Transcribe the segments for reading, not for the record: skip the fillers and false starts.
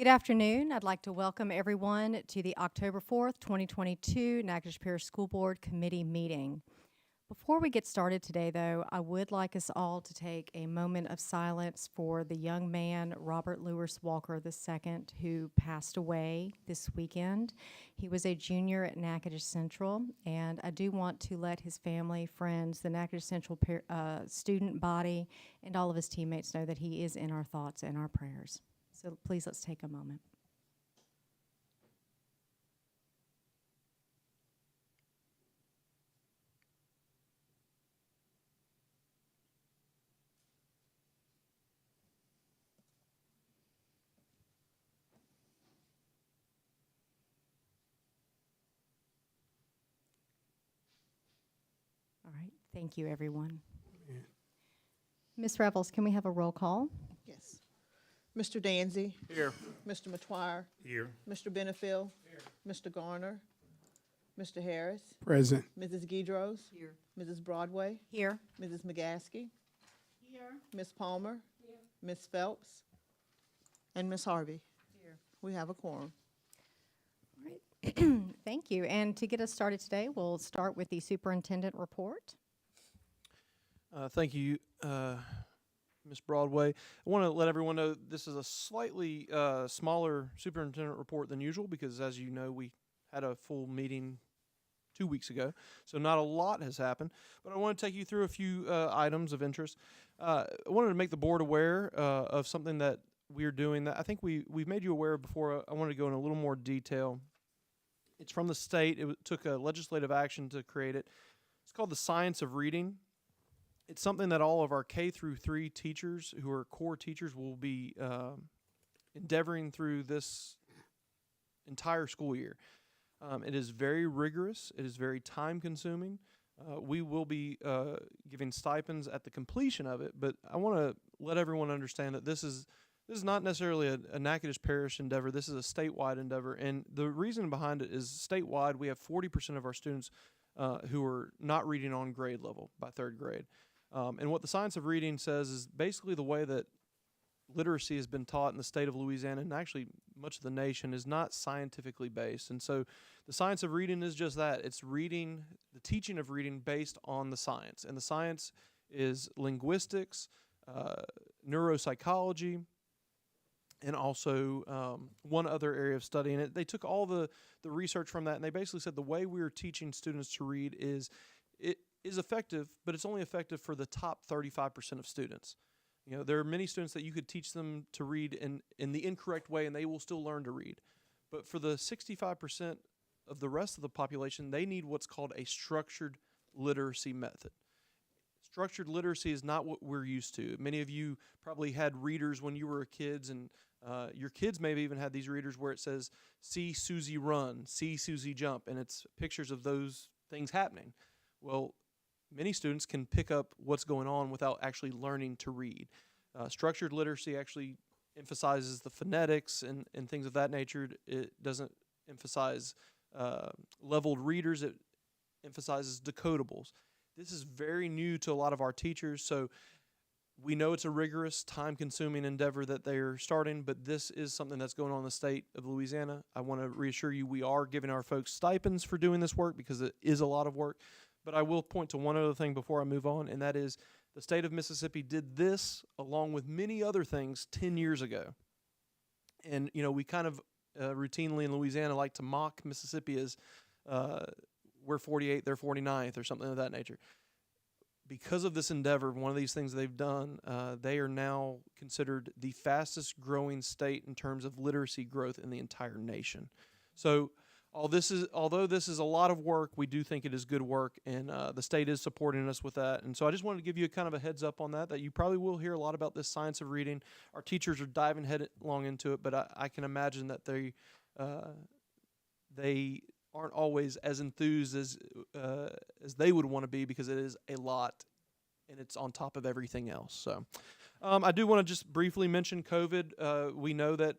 Good afternoon. I'd like to welcome everyone to the October 4th, 2022 Natchitoches Parish School Board Committee meeting. Before we get started today, though, I would like us all to take a moment of silence for the young man, Robert Lewis Walker II, who passed away this weekend. He was a junior at Natchitoches Central, and I do want to let his family, friends, the Natchitoches Central student body, and all of his teammates know that he is in our thoughts and our prayers. So please, let's take a moment. All right, thank you, everyone. Ms. Revels, can we have a roll call? Yes. Mr. Danzy. Here. Mr. Matoir. Here. Mr. Benefiel. Here. Mr. Garner. Mr. Harris. Present. Mrs. Guidros. Here. Mrs. Broadway. Here. Mrs. McGaskey. Here. Ms. Palmer. Here. Ms. Phelps. And Ms. Harvey. Here. We have a quorum. All right. Thank you. And to get us started today, we'll start with the Superintendent Report. Thank you, Ms. Broadway. I want to let everyone know this is a slightly smaller superintendent report than usual because, as you know, we had a full meeting 2 weeks ago, so not a lot has happened. But I want to take you through a few items of interest. I wanted to make the board aware of something that we're doing that I think we've made you aware of before. I wanted to go in a little more detail. It's from the state. It took a legislative action to create it. It's called the Science of Reading. It's something that all of our K through 3 teachers who are core teachers will be endeavoring through this entire school year. It is very rigorous. It is very time consuming. We will be giving stipends at the completion of it, but I want to let everyone understand that this is not necessarily a Natchitoches Parish endeavor. This is a statewide endeavor, and the reason behind it is statewide we have 40% of our students who are not reading on grade level by 3rd grade. And what the Science of Reading says is basically the way that literacy has been taught in the state of Louisiana and actually much of the nation is not scientifically based. And so the Science of Reading is just that. It's reading, the teaching of reading based on the science. And the science is linguistics, neuropsychology, and also one other area of study. And they took all the research from that, and they basically said the way we are teaching students to read is effective, but it's only effective for the top 35% of students. You know, there are many students that you could teach them to read in the incorrect way, and they will still learn to read. But for the 65% of the rest of the population, they need what's called a structured literacy method. Structured literacy is not what we're used to. Many of you probably had readers when you were kids, and your kids maybe even had these readers where it says, "See Susie run, see Susie jump," and it's pictures of those things happening. Well, many students can pick up what's going on without actually learning to read. Structured literacy actually emphasizes the phonetics and things of that nature. It doesn't emphasize leveled readers. It emphasizes decodables. This is very new to a lot of our teachers, so we know it's a rigorous, time-consuming endeavor that they're starting, but this is something that's going on in the state of Louisiana. I want to reassure you we are giving our folks stipends for doing this work because it is a lot of work. But I will point to one other thing before I move on, and that is the state of Mississippi did this along with many other things 10 years ago. And, you know, we kind of routinely in Louisiana like to mock Mississippi as we're 48th, they're 49th, or something of that nature. Because of this endeavor, one of these things they've done, they are now considered the fastest growing state in terms of literacy growth in the entire nation. So although this is a lot of work, we do think it is good work, and the state is supporting us with that. And so I just wanted to give you kind of a heads up on that you probably will hear a lot about this Science of Reading. Our teachers are diving headlong into it, but I can imagine that they aren't always as enthused as they would want to be because it is a lot, and it's on top of everything else. So I do want to just briefly mention COVID. We know that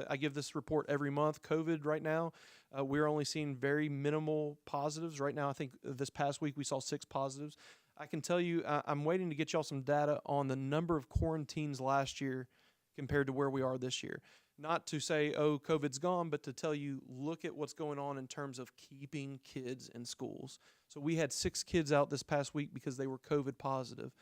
I give this report every month. COVID right now, we're only seeing very minimal positives. Right now, I think this past week we saw 6 positives. I can tell you I'm waiting to get y'all some data on the number of quarantines last year compared to where we are this year. not to say, oh, COVID's gone, but to tell you, look at what's going on in terms of keeping kids in schools. So we had 6 kids out this past week because they were COVID positive.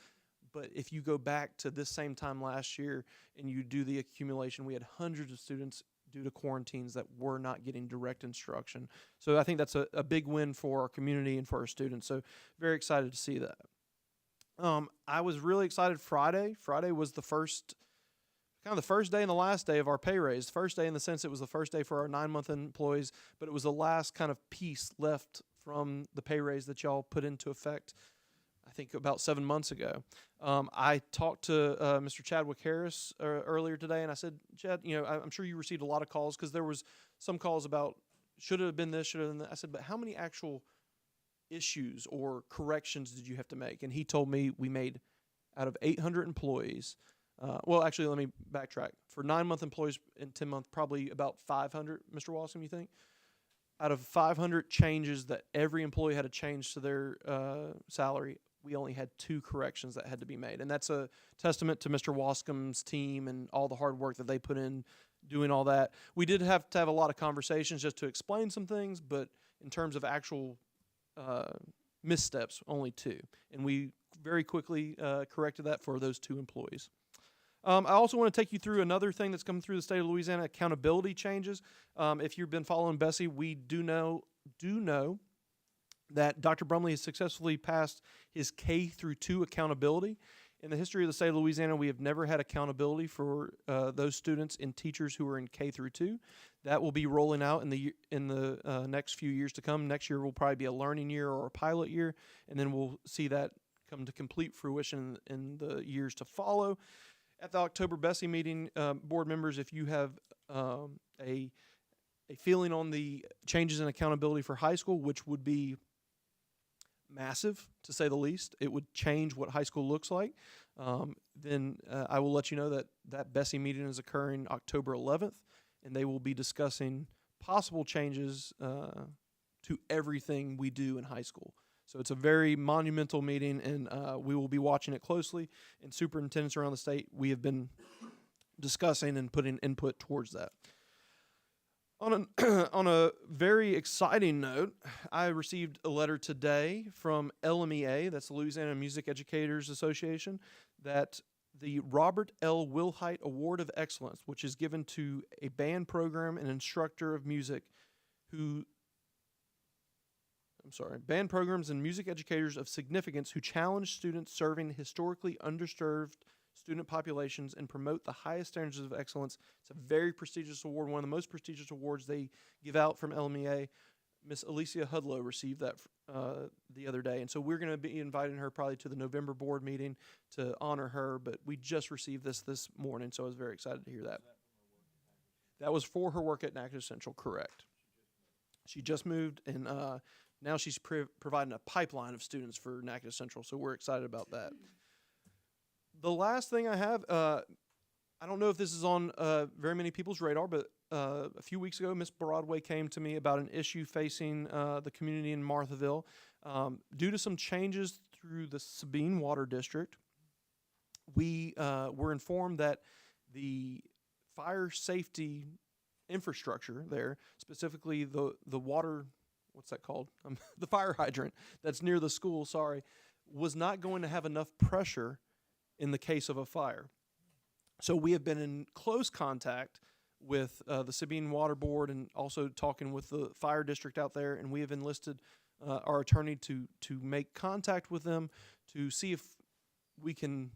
But if you go back to this same time last year and you do the accumulation, we had hundreds of students due to quarantines that were not getting direct instruction. So I think that's a big win for our community and for our students. So very excited to see that. I was really excited Friday. Friday was the first day and the last day of our pay raise. First day in the sense it was the first day for our 9-month employees, but it was the last kind of piece left from the pay raise that y'all put into effect, I think about 7 months ago. I talked to Mr. Chadwick Harris earlier today, and I said, Chad, I'm sure you received a lot of calls because there was some calls about should it have been this, should it have been that. I said, but how many actual issues or corrections did you have to make? And he told me we made out of 800 employees. Well, actually, let me backtrack. For 9-month employees and 10-month, probably about 500, Mr. Walsham, you think? Out of 500 changes that every employee had to change to their salary, we only had 2 corrections that had to be made. And that's a testament to Mr. Wascom's team and all the hard work that they put in doing all that. We did have to have a lot of conversations just to explain some things, but in terms of actual missteps, only 2. And we very quickly corrected that for those 2 employees. I also want to take you through another thing that's come through the state of Louisiana, accountability changes. If you've been following Bessie, we do know that Dr. Brumley has successfully passed his K through 2 accountability. In the history of the state of Louisiana, we have never had accountability for those students and teachers who are in K through 2. That will be rolling out in the next few years to come. Next year will probably be a learning year or a pilot year, and then we'll see that come to complete fruition in the years to follow. At the October Bessie meeting, board members, if you have a feeling on the changes in accountability for high school, which would be massive, to say the least, it would change what high school looks like, then I will let you know that Bessie meeting is occurring October 11th, and they will be discussing possible changes to everything we do in high school. So it's a very monumental meeting, and we will be watching it closely. And superintendents around the state, we have been discussing and putting input towards that. On a very exciting note, I received a letter today from LMEA, that's the Louisiana Music Educators Association, that the Robert L. Wilhite Award of Excellence, which is given to a band program and instructor of music band programs and music educators of significance who challenge students serving historically underserved student populations and promote the highest standards of excellence. It's a very prestigious award, one of the most prestigious awards they give out from LMEA. Miss Alicia Hudlow received that the other day, and so we're going to be inviting her probably to the November board meeting to honor her, but we just received this morning, so I was very excited to hear that. That was for her work at Natchitoches Central, correct. She just moved, and now she's providing a pipeline of students for Natchitoches Central, so we're excited about that. The last thing I have, I don't know if this is on very many people's radar, but a few weeks ago, Miss Broadway came to me about an issue facing the community in Marthaville. Due to some changes through the Sabine Water District, we were informed that the fire safety infrastructure there, specifically the water, what's that called? The fire hydrant that's near the school, was not going to have enough pressure in the case of a fire. So we have been in close contact with the Sabine Water Board and also talking with the fire district out there, and we have enlisted our attorney to make contact with them to see if we can,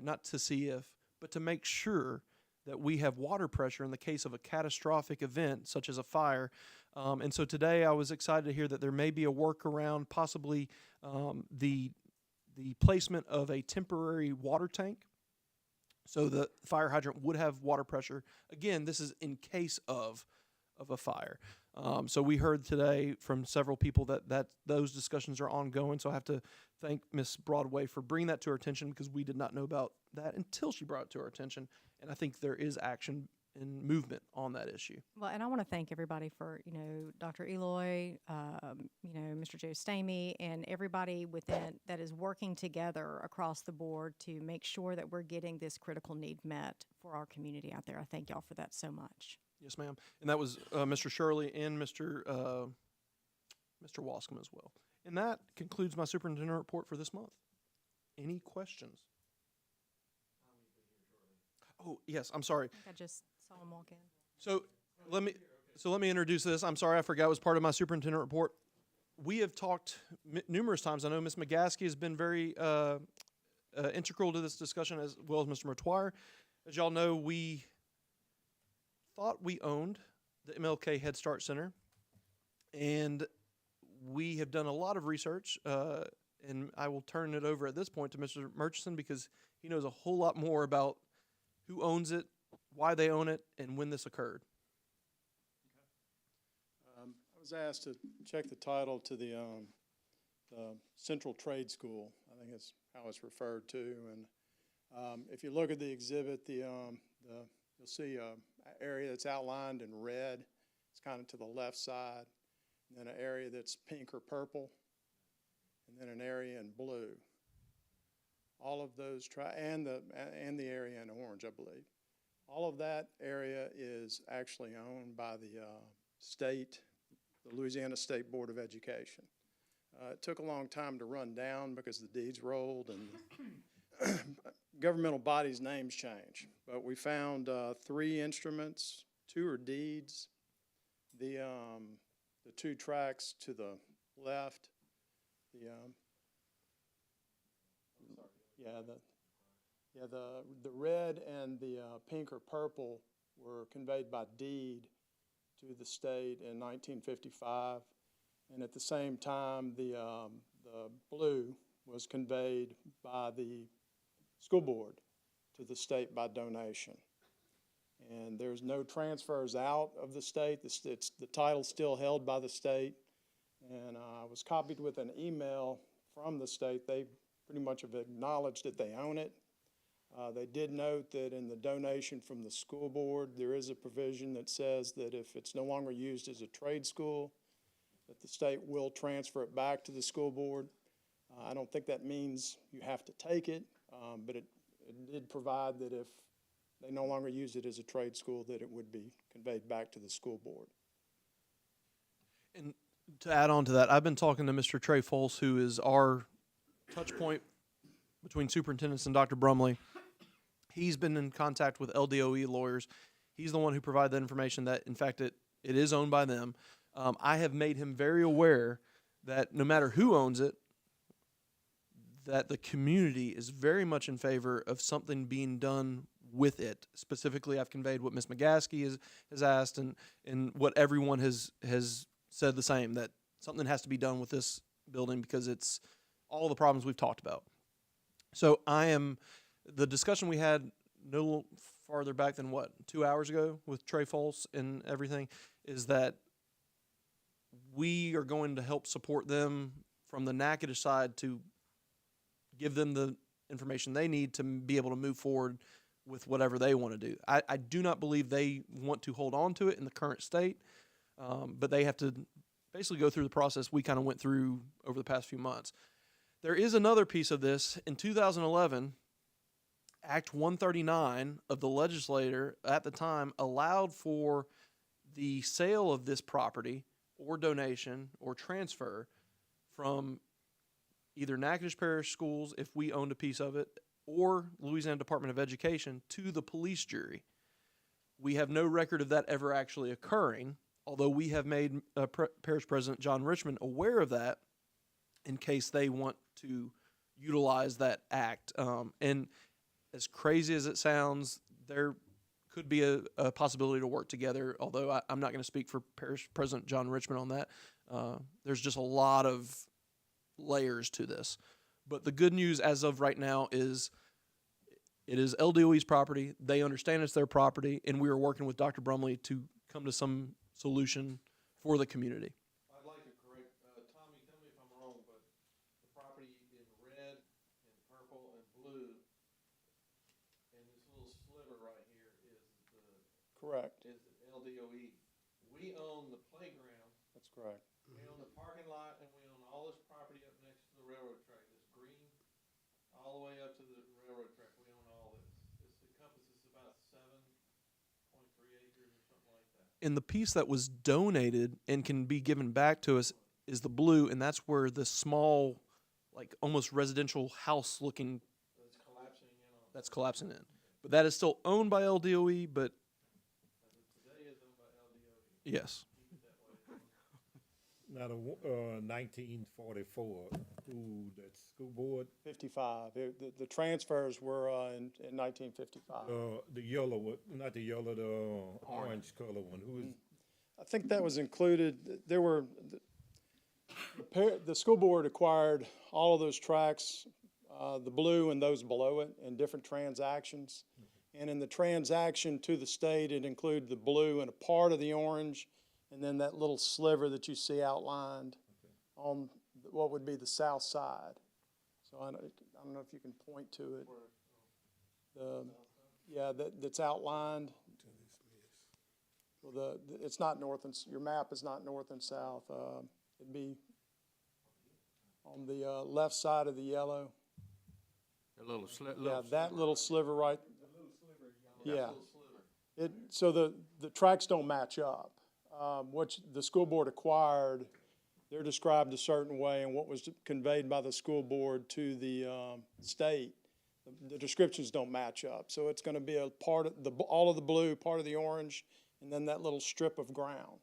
not to see if, but to make sure that we have water pressure in the case of a catastrophic event such as a fire. And so today I was excited to hear that there may be a workaround, possibly the placement of a temporary water tank. So the fire hydrant would have water pressure. Again, this is in case of a fire. So we heard today from several people that those discussions are ongoing. So I have to thank Ms. Broadway for bringing that to our attention, because we did not know about that until she brought it to our attention. And I think there is action and movement on that issue. Well, and I want to thank everybody for, Dr. Eloy, Mr. Joe Stamey, and everybody within that is working together across the board to make sure that we're getting this critical need met for our community out there. I thank y'all for that so much. Yes, ma'am. And that was Mr. Shirley and Mr. Wascom as well. And that concludes my superintendent report for this month. Any questions? Oh, yes, I'm sorry. I think I just saw him walk in. So let me introduce this. I'm sorry, I forgot it was part of my superintendent report. We have talked numerous times. I know Ms. McGaskey has been very integral to this discussion, as well as Mr. McTwire. As y'all know, we thought we owned the MLK Head Start Center, and we have done a lot of research, and I will turn it over at this point to Mr. Murchison because he knows a whole lot more about who owns it, why they own it, and when this occurred. I was asked to check the title to the Central Trade School. I think that's how it's referred to. And if you look at the exhibit, you'll see an area that's outlined in red. It's kind of to the left side. And then an area that's pink or purple. And then an area in blue. All of those, and the area in orange, I believe. All of that area is actually owned by the state, the Louisiana State Board of Education. It took a long time to run down because the deeds rolled and governmental bodies' names change. But we found 3 instruments, 2 are deeds, the 2 tracks to the left, the red and the pink or purple were conveyed by deed to the state in 1955, and at the same time the blue was conveyed by the school board to the state by donation. And there's no transfers out of the state. The title's still held by the state, and I was copied with an email from the state. They pretty much have acknowledged that they own it. They did note that in the donation from the school board, there is a provision that says that if it's no longer used as a trade school, that the state will transfer it back to the school board. I don't think that means you have to take it, but it did provide that if they no longer use it as a trade school, that it would be conveyed back to the school board. And to add on to that, I've been talking to Mr. Trey Foles, who is our touch point between superintendents and Dr. Brumley. He's been in contact with LDOE lawyers. He's the one who provided the information that, in fact, it is owned by them. I have made him very aware that no matter who owns it, that the community is very much in favor of something being done with it. Specifically, I've conveyed what Ms. McGaskey has asked and what everyone has said the same, that something has to be done with this building because it's all the problems we've talked about. So the discussion we had no farther back than 2 hours ago with Trey Foles and everything, is that we are going to help support them from the Natchitoches side to give them the information they need to be able to move forward with whatever they want to do. I do not believe they want to hold on to it in the current state, but they have to basically go through the process we kind of went through over the past few months. There is another piece of this. In 2011, Act 139 of the legislature at the time allowed for the sale of this property or donation or transfer from either Natchitoches Parish schools, if we owned a piece of it, or Louisiana Department of Education to the police jury. We have no record of that ever actually occurring, although we have made Parish President John Richmond aware of that in case they want to utilize that act. And as crazy as it sounds, there could be a possibility to work together, although I'm not going to speak for Parish President John Richmond on that. There's just a lot of layers to this. But the good news as of right now is it is LDOE's property. They understand it's their property, and we are working with Dr. Brumley to come to some solution for the community. I'd like to correct, Tommy, tell me if I'm wrong, but the property in red and purple and blue, and this little sliver right here is the Correct. is LDOE. We own the playground, That's correct. we own the parking lot, and we own all this property up next to the railroad track, this green, all the way up to the railroad track, we own all this. This encompasses about 7.3 acres or something like that. And the piece that was donated and can be given back to us is the blue, and that's where the small, like almost residential house looking that's collapsing in. But that is still owned by LDOE, but today is owned by LDOE. Yes. Now, the 1944, that school board, 55. The transfers were in 1955. the yellow one, not the yellow, the orange color one, who is, I think that was included. There were, the school board acquired all of those tracks, the blue and those below it, in different transactions. And in the transaction to the state, it included the blue and a part of the orange, and then that little sliver that you see outlined on what would be the south side. So I don't know if you can point to it. Yeah, that's outlined. Well, it's not north and, your map is not north and south. It'd be on the left side of the yellow. Yeah, that little sliver right. Yeah. So the tracks don't match up. What the school board acquired, they're described a certain way, and what was conveyed by the school board to the state, the descriptions don't match up. So it's going to be a part of all of the blue, part of the orange, and then that little strip of ground.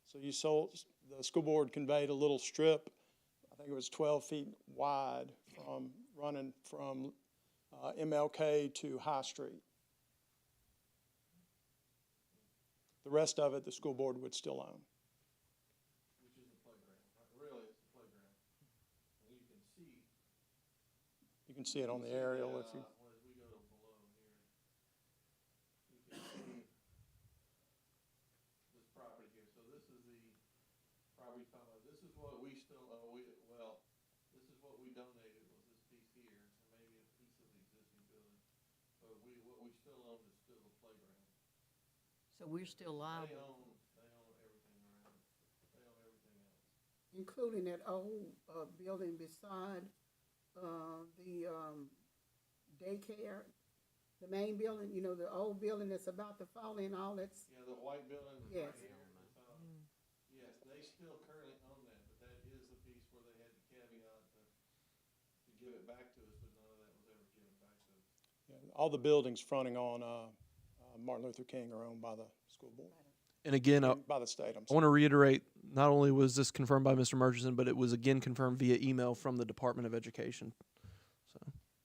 So the school board conveyed a little strip, I think it was 12 feet wide, running from MLK to High Street. The rest of it, the school board would still own. Which is the playground, right? Really, it's the playground. And you can see. You can see it on the aerial if you. As we go below here, you can see this property here. So this is the property talking about. This is what we still owe. This is what we donated was this piece here, and maybe a piece of the existing building. But what we still own is still the playground. So we're still liable. They own everything around it. They own everything else. Including that old building beside the daycare, the main building, you know, the old building that's about to fall in, all that's, Yeah, the white building. Yes. Right here. Yes, they still currently own that, but that is the piece where they had the caveat to give it back to us, but none of that was ever given back to us. Yeah, all the buildings fronting on Martin Luther King are owned by the school board, And again, by the state. I want to reiterate, not only was this confirmed by Mr. Murchison, but it was again confirmed via email from the Department of Education. So,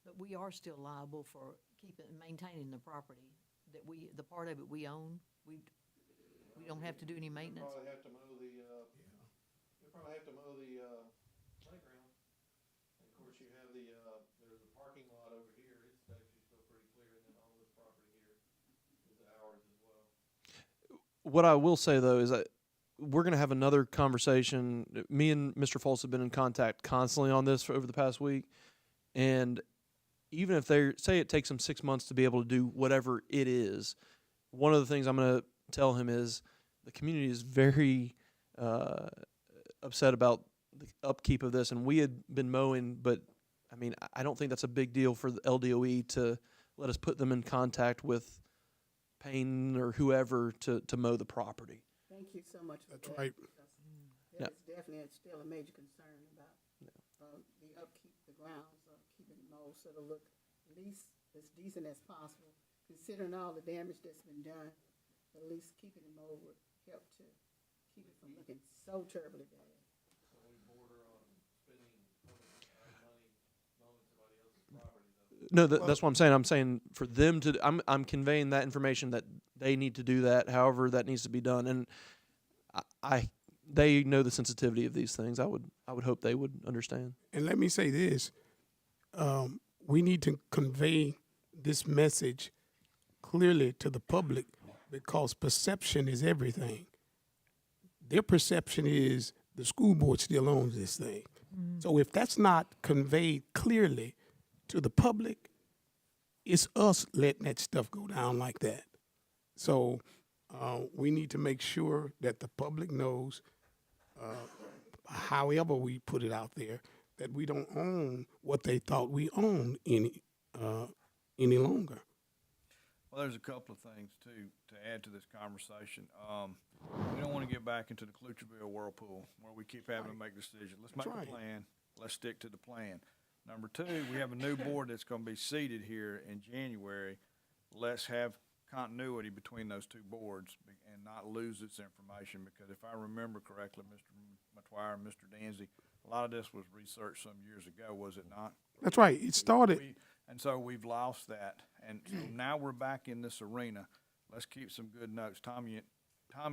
But we are still liable for keeping, maintaining the property that the part of it we own. We don't have to do any maintenance. Probably have to mow they probably have to mow the playground. And of course, you have there's a parking lot over here. It's actually still pretty clear, and then all this property here is ours as well. What I will say though is that we're going to have another conversation. Me and Mr. Fultz have been in contact constantly on this over the past week, and even if they say it takes them 6 months to be able to do whatever it is, one of the things I'm going to tell him is the community is very upset about the upkeep of this, and we had been mowing, but I mean, I don't think that's a big deal for the LDOE to let us put them in contact with Payne or whoever to mow the property. thank you so much for that. That's right. because That is definitely still a major concern about the upkeep, the grounds, keeping it mowed so it'll look at least as decent as possible, considering all the damage that's been done. At least keeping it mowed would help to keep it from looking so terribly bad. So we border on spending our money mowing somebody else's property, though. No, that's what I'm saying. I'm saying for them to, I'm conveying that information that they need to do that, however that needs to be done, and they know the sensitivity of these things. I would hope they would understand. And let me say this, we need to convey this message clearly to the public because perception is everything. Their perception is the school board still owns this thing. So if that's not conveyed clearly to the public, it's us letting that stuff go down like that. So We need to make sure that the public knows, however we put it out there, that we don't own what they thought we owned any longer. Well, there's a couple of things too to add to this conversation. We don't want to get back into the Clutcherville whirlpool where we keep having to make decisions. Let's make That's a right. plan. Let's stick to the plan. Number two, we have a new board that's going to be seated here in January. Let's have continuity between those two boards and not lose its information, because if I remember correctly, Mr. Matwire and Mr. Danzy, a lot of this was researched some years ago, was it not? That's right. It started. And so we've lost that. And so now we're back in this arena. Let's keep some good notes. Tommy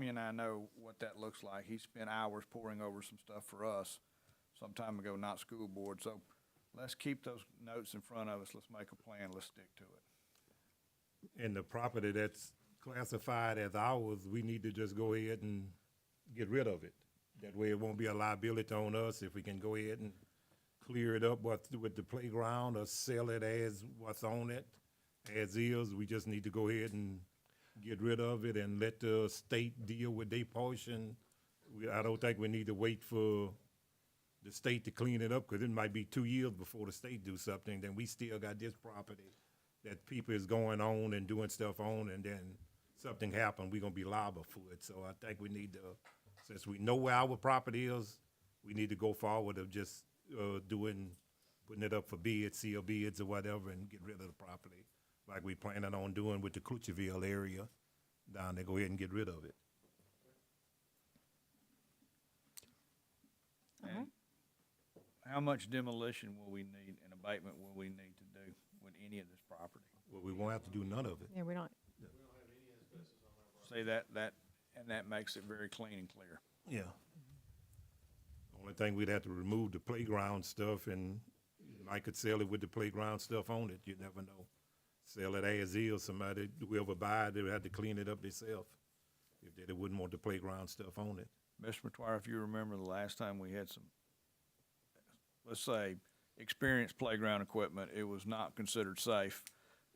and I know what that looks like. He spent hours poring over some stuff for us some time ago, not school board. So let's keep those notes in front of us. Let's make a plan. Let's stick to it. And the property that's classified as ours, we need to just go ahead and get rid of it. That way it won't be a liability on us if we can go ahead and clear it up with the playground or sell it as what's on it, as is. We just need to go ahead and get rid of it and let the state deal with their portion. I don't think we need to wait for the state to clean it up, because it might be 2 years before the state do something. Then we still got this property that people is going on and doing stuff on, and then something happen, we're gonna be liable for it. So I think we need to, since we know where our property is, we need to go forward of just putting it up for bids, seal bids or whatever, and get rid of the property, like we planning on doing with the Clutcherville area down there. Go ahead and get rid of it. And how much demolition will we need and abatement will we need to do with any of this property? Well, we won't have to do none of it. Yeah, we don't. See, that makes it very clean and clear. Yeah. Only thing, we'd have to remove the playground stuff, and I could sell it with the playground stuff on it. You never know. Sell it as is. Somebody, whoever buy it, they would have to clean it up themselves if they wouldn't want the playground stuff on it. Mr. McTwire, if you remember the last time we had some, let's say, experienced playground equipment, it was not considered safe.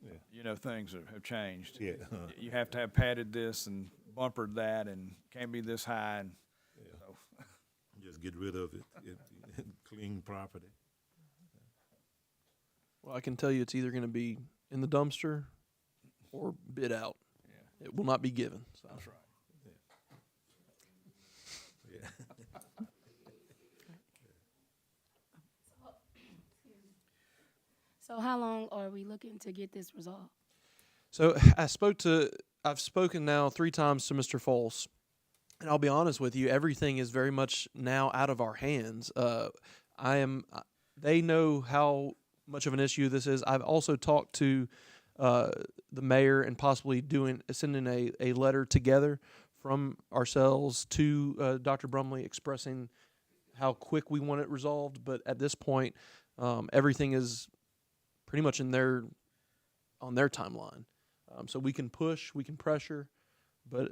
Yeah. You know, things have changed. Yeah. You have to have padded this and bumpered that, and can't be this high. And so, Just get rid of it. Clean property. Well, I can tell you it's either going to be in the dumpster or bid out. yeah, It will not be given. So. that's right. Yeah. So how long are we looking to get this resolved? So I've spoken now 3 times to Mr. Foles, and I'll be honest with you, everything is very much now out of our hands. They know how much of an issue this is. I've also talked to the mayor and possibly sending a letter together from ourselves to Dr. Brumley expressing how quick we want it resolved. But at this point, everything is pretty much on their timeline. So we can push, we can pressure, but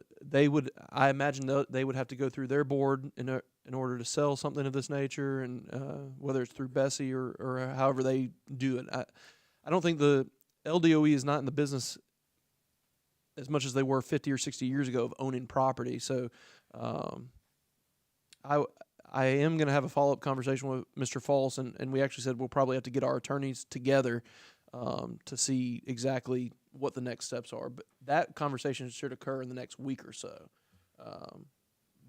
I imagine they would have to go through their board in order to sell something of this nature, and whether it's through Bessie or however they do it. I don't think the LDOE is not in the business as much as they were 50 or 60 years ago of owning property. So I am going to have a follow-up conversation with Mr. False, and we actually said we'll probably have to get our attorneys together to see exactly what the next steps are. But that conversation should occur in the next week or so.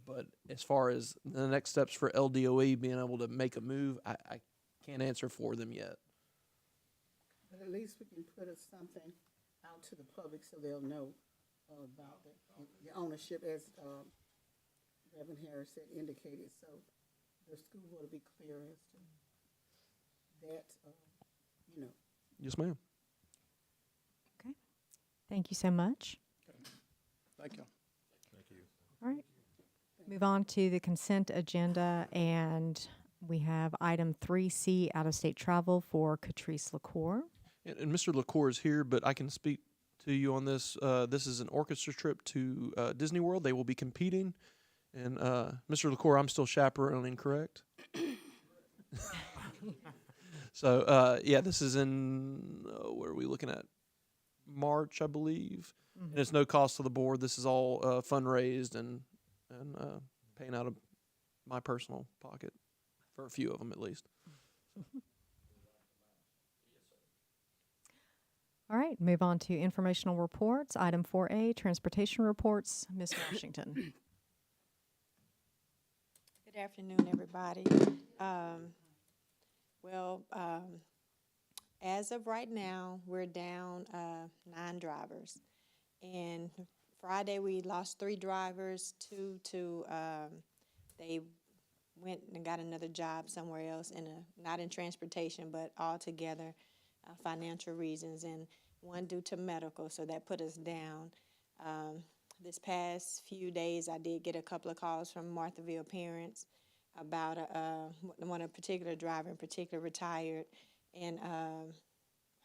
But as far as the next steps for LDOE being able to make a move, I can't answer for them yet. But at least we can put something out to the public so they'll know about the ownership, as Reverend Harris had indicated, so the school board will be clear as to that, Yes, ma'am. Okay. Thank you so much. Thank you. Thank you. All right. Move on to the consent agenda, and we have item 3C, out-of-state travel for Catrice LaCour. And Mr. LaCour is here, but I can speak to you on this. This is an orchestra trip to Disney World. They will be competing. And Mr. LaCour, I'm still chaperoning, correct? So, yeah, this is in, where are we looking at? March, I believe. And it's no cost to the board. This is all fundraised and paying out of my personal pocket for a few of them at least. All right, move on to informational reports. Item 4A, transportation reports. Ms. Washington. Good afternoon, everybody. As of right now, we're down 9 drivers. And Friday, we lost 3 drivers, 2 to, they went and got another job somewhere else, not in transportation, but altogether financial reasons, and 1 due to medical, so that put us down. This past few days, I did get a couple of calls from Marthaville parents about a particular driver in particular retired, and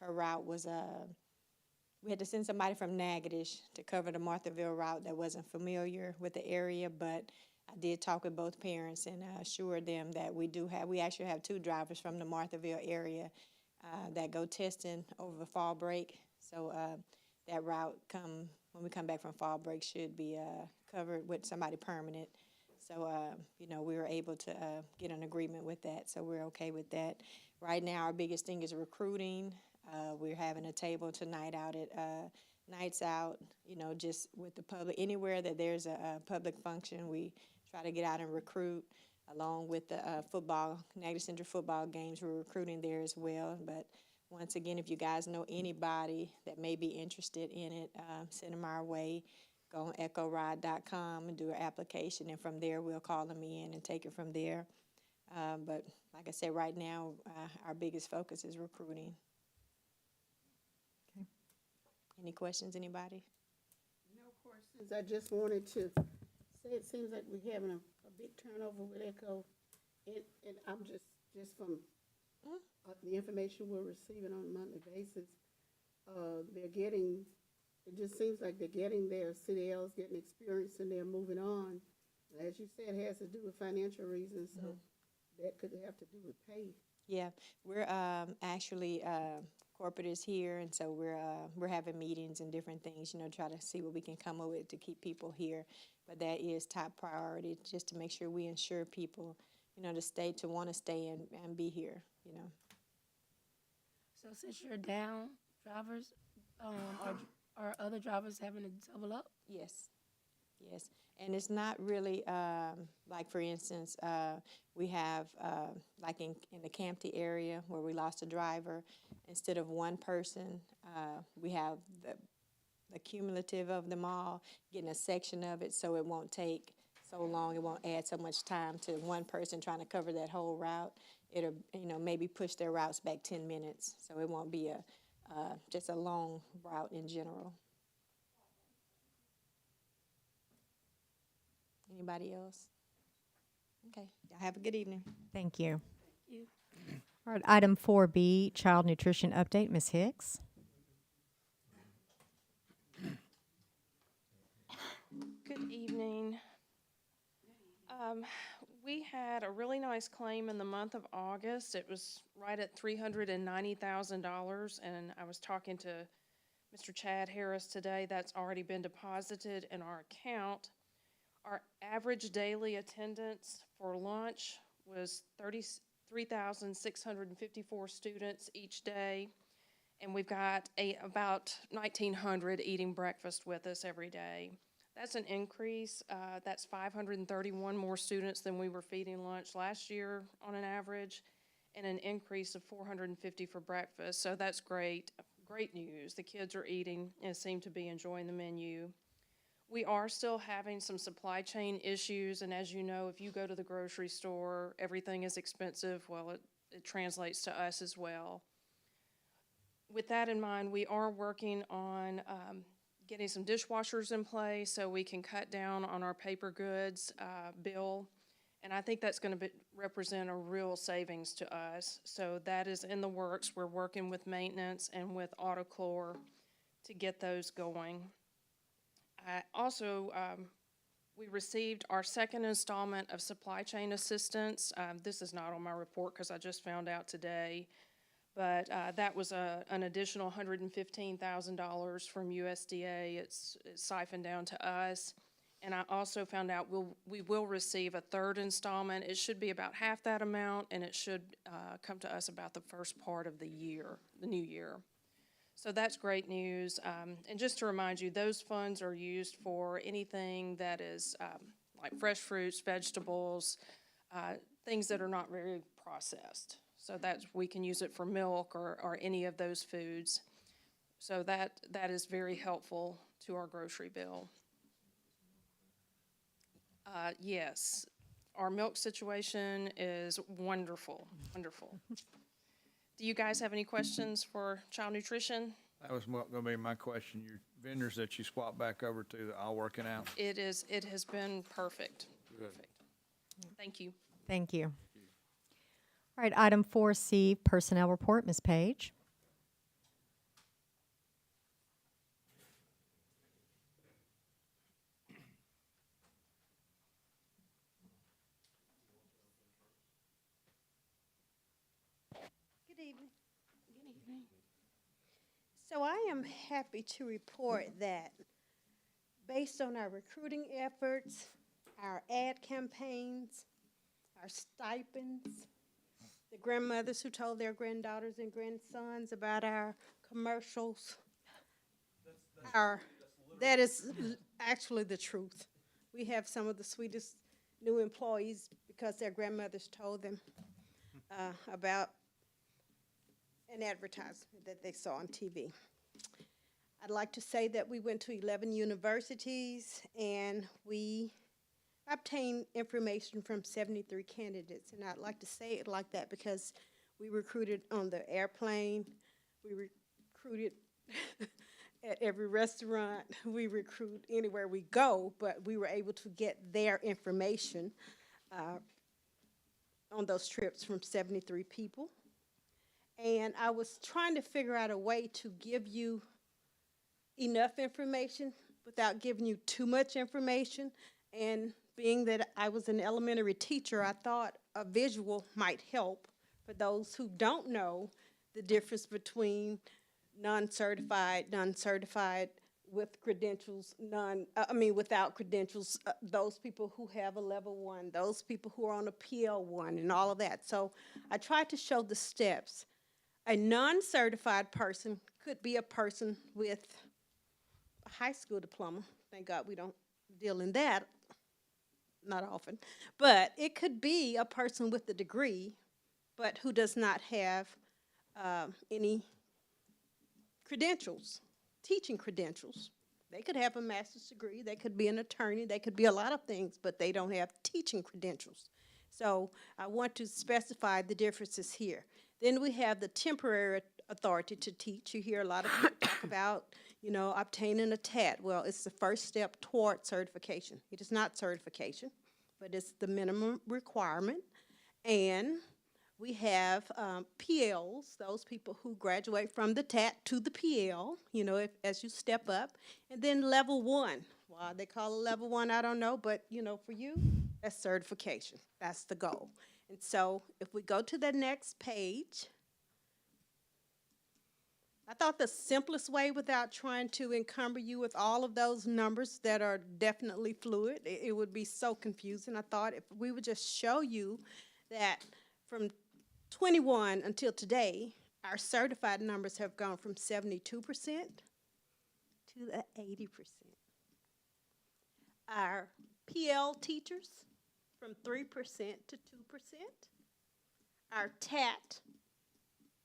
her route was we had to send somebody from Natchitoches to cover the Marthaville route that wasn't familiar with the area, but I did talk with both parents and assured them that we actually have 2 drivers from the Marthaville area that go testing over the fall break. So that route when we come back from fall break should be covered with somebody permanent. So, we were able to get an agreement with that, so we're okay with that. Right now, our biggest thing is recruiting. We're having a table tonight out at Nights Out, just with the public. Anywhere that there's a public function, we try to get out and recruit, along with the Natchitoches Central football games. We're recruiting there as well. But once again, if you guys know anybody that may be interested in it, send them our way. Go on echoride.com and do an application, and from there we'll call them in and take it from there. But like I said, right now our biggest focus is recruiting. Okay. Any questions, anybody? No questions. I just wanted to say it seems like we're having a big turnover with ECHO, and I'm just from the information we're receiving on a monthly basis. It just seems like they're getting their CDLs, getting experience, and they're moving on. And as you said, it has to do with financial reasons, so that could have to do with pay. Yeah, we're actually corporate is here, and so we're having meetings and different things, try to see what we can come up with to keep people here. But that is top priority, just to make sure we ensure people, to want to stay and be here, So since you're down drivers, are other drivers having to double up? Yes. And it's not really, like for instance, we have, like in the Campty area where we lost a driver, instead of 1 person, we have the cumulative of them all, getting a section of it, so it won't take so long, it won't add so much time to 1 person trying to cover that whole route. It'll, maybe push their routes back 10 minutes, so it won't be just a long route in general. Anybody else? Okay, y'all have a good evening. Thank you. You. All right, item 4B, child nutrition update. Ms. Hicks. Good evening. We had a really nice claim in the month of August. It was right at $390,000, and I was talking to Mr. Chad Harris today. That's already been deposited in our account. Our average daily attendance for lunch was 33,654 students each day, and we've got about 1,900 eating breakfast with us every day. That's an increase. That's 531 more students than we were feeding lunch last year on an average, and an increase of 450 for breakfast. So that's great. Great news. The kids are eating and seem to be enjoying the menu. We are still having some supply chain issues, and as you know, if you go to the grocery store, everything is expensive. Well, it translates to us as well. With that in mind, we are working on getting some dishwashers in place so we can cut down on our paper goods bill, and I think that's going to represent a real savings to us. So that is in the works. We're working with maintenance and with AutoClore to get those going. Also, we received our 2nd installment of supply chain assistance. This is not on my report because I just found out today, but that was an additional $115,000 from USDA. It's siphoned down to us. And I also found out we will receive a third installment. It should be about half that amount, and it should come to us about the first part of the year, the new year. So that's great news. And just to remind you, those funds are used for anything that is like fresh fruits, vegetables, things that are not very processed. So we can use it for milk or any of those foods. So that is very helpful to our grocery bill. Yes, our milk situation is wonderful, wonderful. Do you guys have any questions for child nutrition? That was gonna be my question. Your vendors that you swap back over to, they're all working out? It has been perfect. Perfect. Thank you. Thank you. All right, item 4C, personnel report, Ms. Page. Good evening. So I am happy to report that based on our recruiting efforts, our ad campaigns, our stipends, the grandmothers who told their granddaughters and grandsons about our commercials, that is actually the truth. We have some of the sweetest new employees because their grandmothers told them about an advertisement that they saw on TV. I'd like to say that we went to 11 universities and we obtained information from 73 candidates. And I'd like to say it like that because we recruited on the airplane, we recruited at every restaurant, we recruit anywhere we go, but we were able to get their information on those trips from 73 people. And I was trying to figure out a way to give you enough information without giving you too much information. And being that I was an elementary teacher, I thought a visual might help for those who don't know the difference between non-certified with credentials, without credentials, those people who have a level 1, those people who are on a PL1 and all of that. So I tried to show the steps. A non-certified person could be a person with a high school diploma. Thank God we don't deal in that, not often. But it could be a person with a degree, but who does not have any credentials, teaching credentials. They could have a master's degree, they could be an attorney, they could be a lot of things, but they don't have teaching credentials. So I want to specify the differences here. Then we have the temporary authority to teach. You hear a lot of people talk about, obtaining a TAT. Well, it's the first step toward certification. It is not certification, but it's the minimum requirement. And we have PLs, those people who graduate from the TAT to the PL, as you step up. And then level 1. Why they call it level 1, I don't know, but, for you, that's certification. That's the goal. And so if we go to the next page, I thought the simplest way without trying to encumber you with all of those numbers that are definitely fluid, it would be so confusing. I thought if we would just show you that from 21 until today, our certified numbers have gone from 72% to the 80%. Our PL teachers from 3% to 2%. Our TAT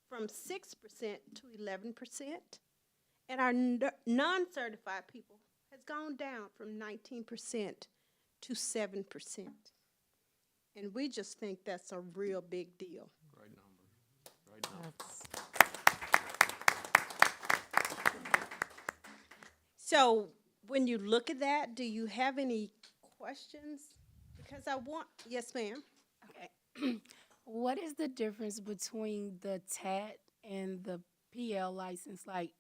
from 6% to 11%. And our non-certified people has gone down from 19% to 7%. And we just think that's a real big deal. Great number. Great number. So when you look at that, do you have any questions? Because yes, ma'am. Okay. What is the difference between the TAT and the PL license? Like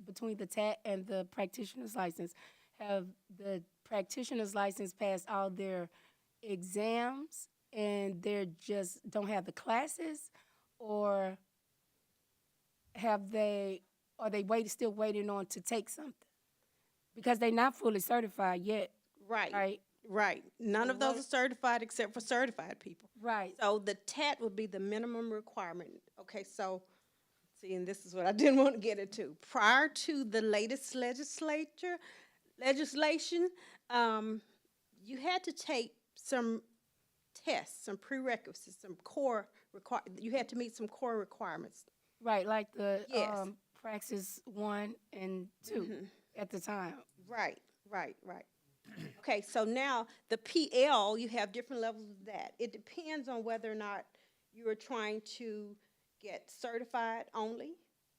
between the TAT and the practitioner's license? Have the practitioner's license passed all their exams and they're just don't have the classes, or are they still waiting on to take something? Because they're not fully certified yet, Right, right? right. None of those What- are certified except for certified people. Right. So the TAT would be the minimum requirement. Okay, so, see, and this is what I didn't want to get into. Prior to the latest legislation, you had to take some tests, some prerequisites, some you had to meet some core requirements. Right, like the Yes. Praxis 1 and 2 at the time. Right, right, right. Okay, so now the PL, you have different levels of that. It depends on whether or not you are trying to get certified only.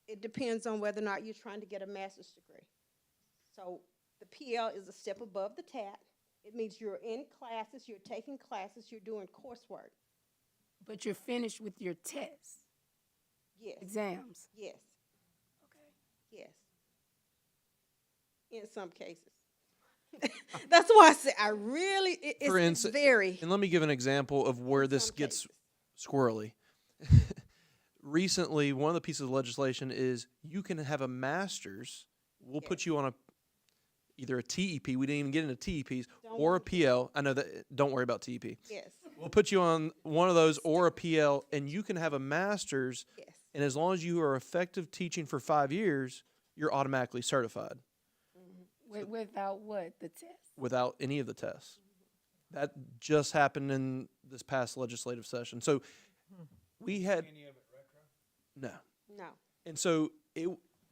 It depends on whether or not you're trying to get a master's degree. So the PL is a step above the TAT. It means you're in classes, you're taking classes, you're doing coursework. But you're finished with your tests, Yes, exams. yes, Okay. yes. In some cases. That's why I say I really, For it's instance, very. and let me give an example of where In this some gets cases. squirrely. Recently, one of the pieces of legislation is you can have a master's. We'll put you on either a TEP. We didn't even get into TEPs or a PL. I know that. Don't worry about TEP. Yes, We'll put you on one of those or a PL, and you can have a master's. yes. And as long as you are effective teaching for 5 years, you're automatically certified Without what? The test? without any of the tests. That just happened in this past legislative session. So we had no. No. And so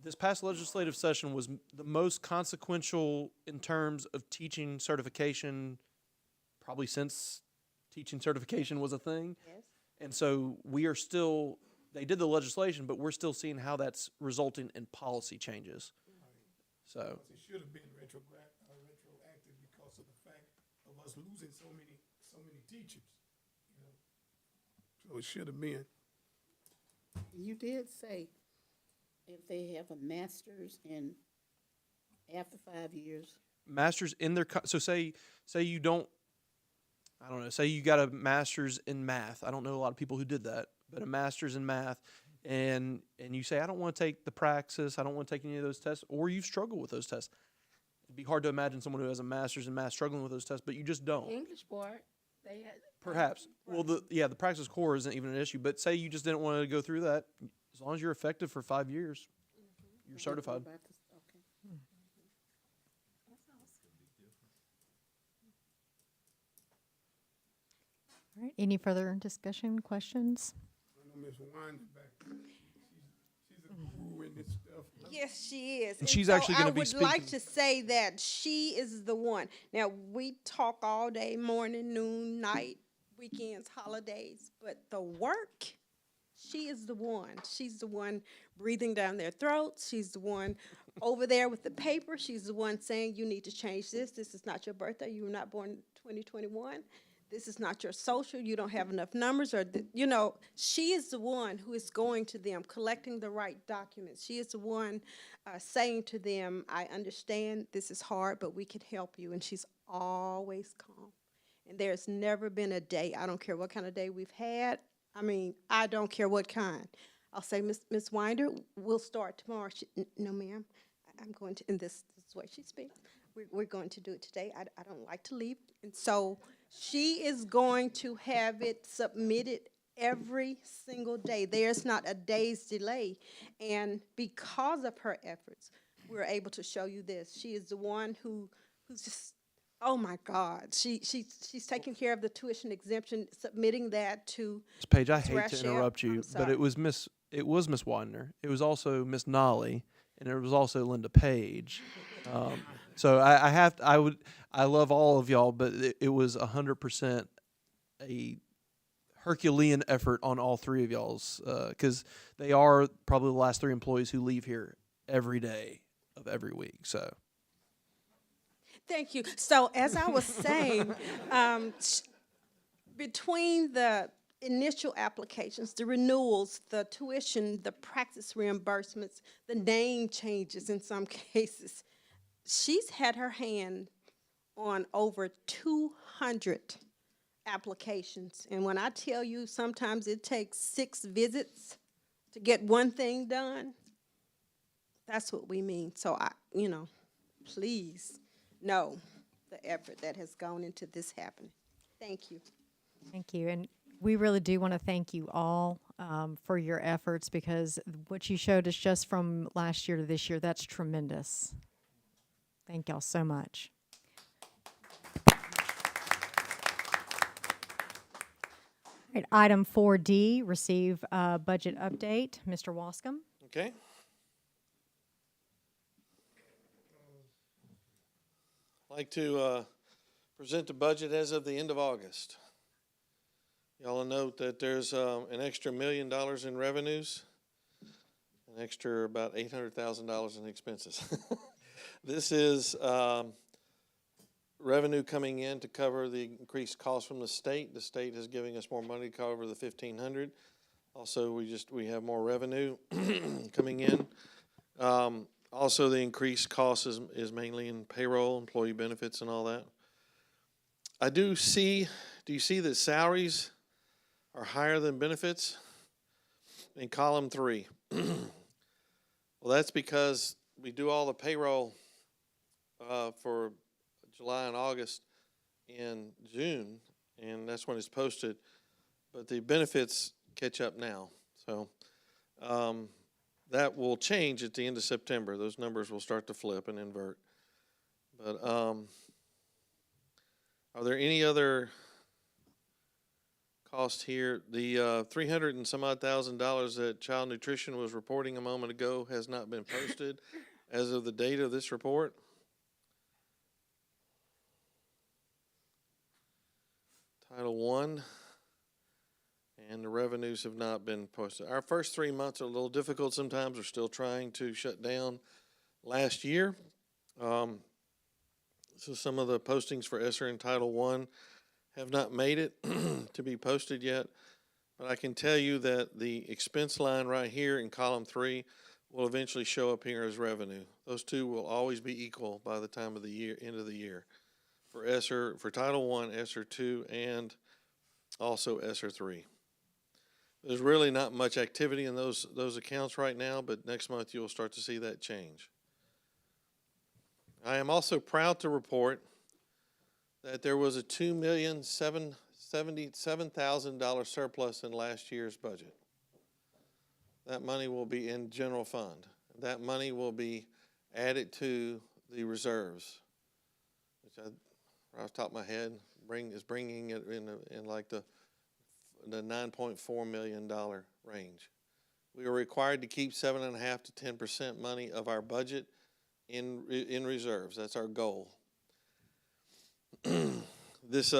this past legislative session was the most consequential in terms of teaching certification probably since teaching certification was a thing. Yes. And so they did the legislation, but we're still seeing how that's resulting in policy changes. So It should have been retroactive because of the fact of us losing so many teachers, you know. So it should have been. You did say if they have a master's in after 5 years. masters in their so say you don't, I don't know, say you got a master's in math. I don't know a lot of people who did that, but a master's in math, and you say, I don't want to take the praxis, I don't want to take any of those tests, or you struggle with those tests. It'd be hard to imagine someone who has a master's in math struggling with those tests, but you just don't. English board, they had. Perhaps. Well, the praxis core isn't even an issue, but say you just didn't want to go through that. As long as you're effective for 5 years, you're certified. Okay. All right, any further discussion, questions? I know Ms. Wine back. She's a guru in this stuff. Yes, she is. And she's so actually gonna be I would like speaking- to say that she is the one. Now, we talk all day, morning, noon, night, weekends, holidays, but the work, she is the one. She's the one breathing down their throats. She's the one over there with the paper. She's the one saying, you need to change this. This is not your birthday. You were not born in 2021. This is not your social. You don't have enough numbers, or, she is the one who is going to them, collecting the right documents. She is the one saying to them, I understand this is hard, but we can help you. And she's always calm. And there's never been a day, I don't care what kind of day we've had. I mean, I don't care what kind. I'll say, Miss Winder, we'll start tomorrow. No, ma'am, I'm going to, and this is the way she speaks. We're going to do it today. I don't like to leave. And so she is going to have it submitted every single day. There's not a day's delay. And because of her efforts, we're able to show you this. She is the one who's just, oh my God. She's taking care of the tuition exemption, submitting that to Ms. Page, I Ms. hate to Rachel. interrupt you, I'm but sorry. it was Miss Widener. It was also Miss Nolly, and it was also Linda Page. So I love all of y'all, but it was 100% a Herculean effort on all three of y'all's, because they are probably the last three employees who leave here every day of every week. So Thank you. So as I was saying, between the initial applications, the renewals, the tuition, the practice reimbursements, the name changes in some cases, she's had her hand on over 200 applications. And when I tell you sometimes it takes 6 visits to get one thing done. That's what we mean. So please know the effort that has gone into this happening. Thank you. Thank you. And we really do want to thank you all for your efforts, because what you showed us just from last year to this year, that's tremendous. Thank y'all so much. All right, item 4D, receive budget update. Mr. Wascom. Okay. I'd like to present the budget as of the end of August. Y'all note that there's an extra $1 million in revenues, an extra about $800,000 in expenses. This is revenue coming in to cover the increased costs from the state. The state is giving us more money to cover the $1,500. Also, we have more revenue coming in. Also, the increased cost is mainly in payroll, employee benefits, and all that. Do you see that salaries are higher than benefits in column 3? Well, that's because we do all the payroll for July and August in June, and that's when it's posted. But the benefits catch up now. So that will change at the end of September. Those numbers will start to flip and invert. But are there any other cost here? The $300 and some odd thousand that Child Nutrition was reporting a moment ago has not been posted as of the date of this report. Title I, and the revenues have not been posted. Our first 3 months are a little difficult sometimes. We're still trying to shut down last year. So some of the postings for ESSER and Title I have not made it to be posted yet. But I can tell you that the expense line right here in column 3 will eventually show up here as revenue. Those two will always be equal by the time of the year, end of the year. For ESSER, for Title I, ESSER 2, and also ESSER 3. There's really not much activity in those accounts right now, but next month you'll start to see that change. I am also proud to report that there was a $2,777,000 surplus in last year's budget. That money will be in general fund. That money will be added to the reserves, which right off the top of my head is bringing it in like the $9.4 million range. We are required to keep 7.5% to 10% money of our budget in reserves. That's our goal. This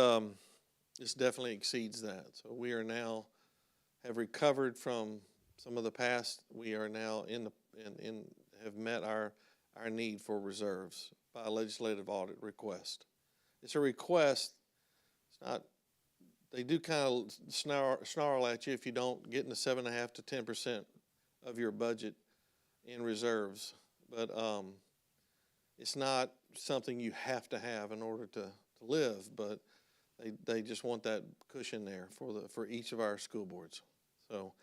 definitely exceeds that. So we are now have recovered from some of the past. We are now have met our need for reserves by a legislative audit request. It's a request. It's not. They do kind of snarl at you if you don't get in the 7.5% to 10% of your budget in reserves. But it's not something you have to have in order to live. But they just want that cushion there for each of our school boards. So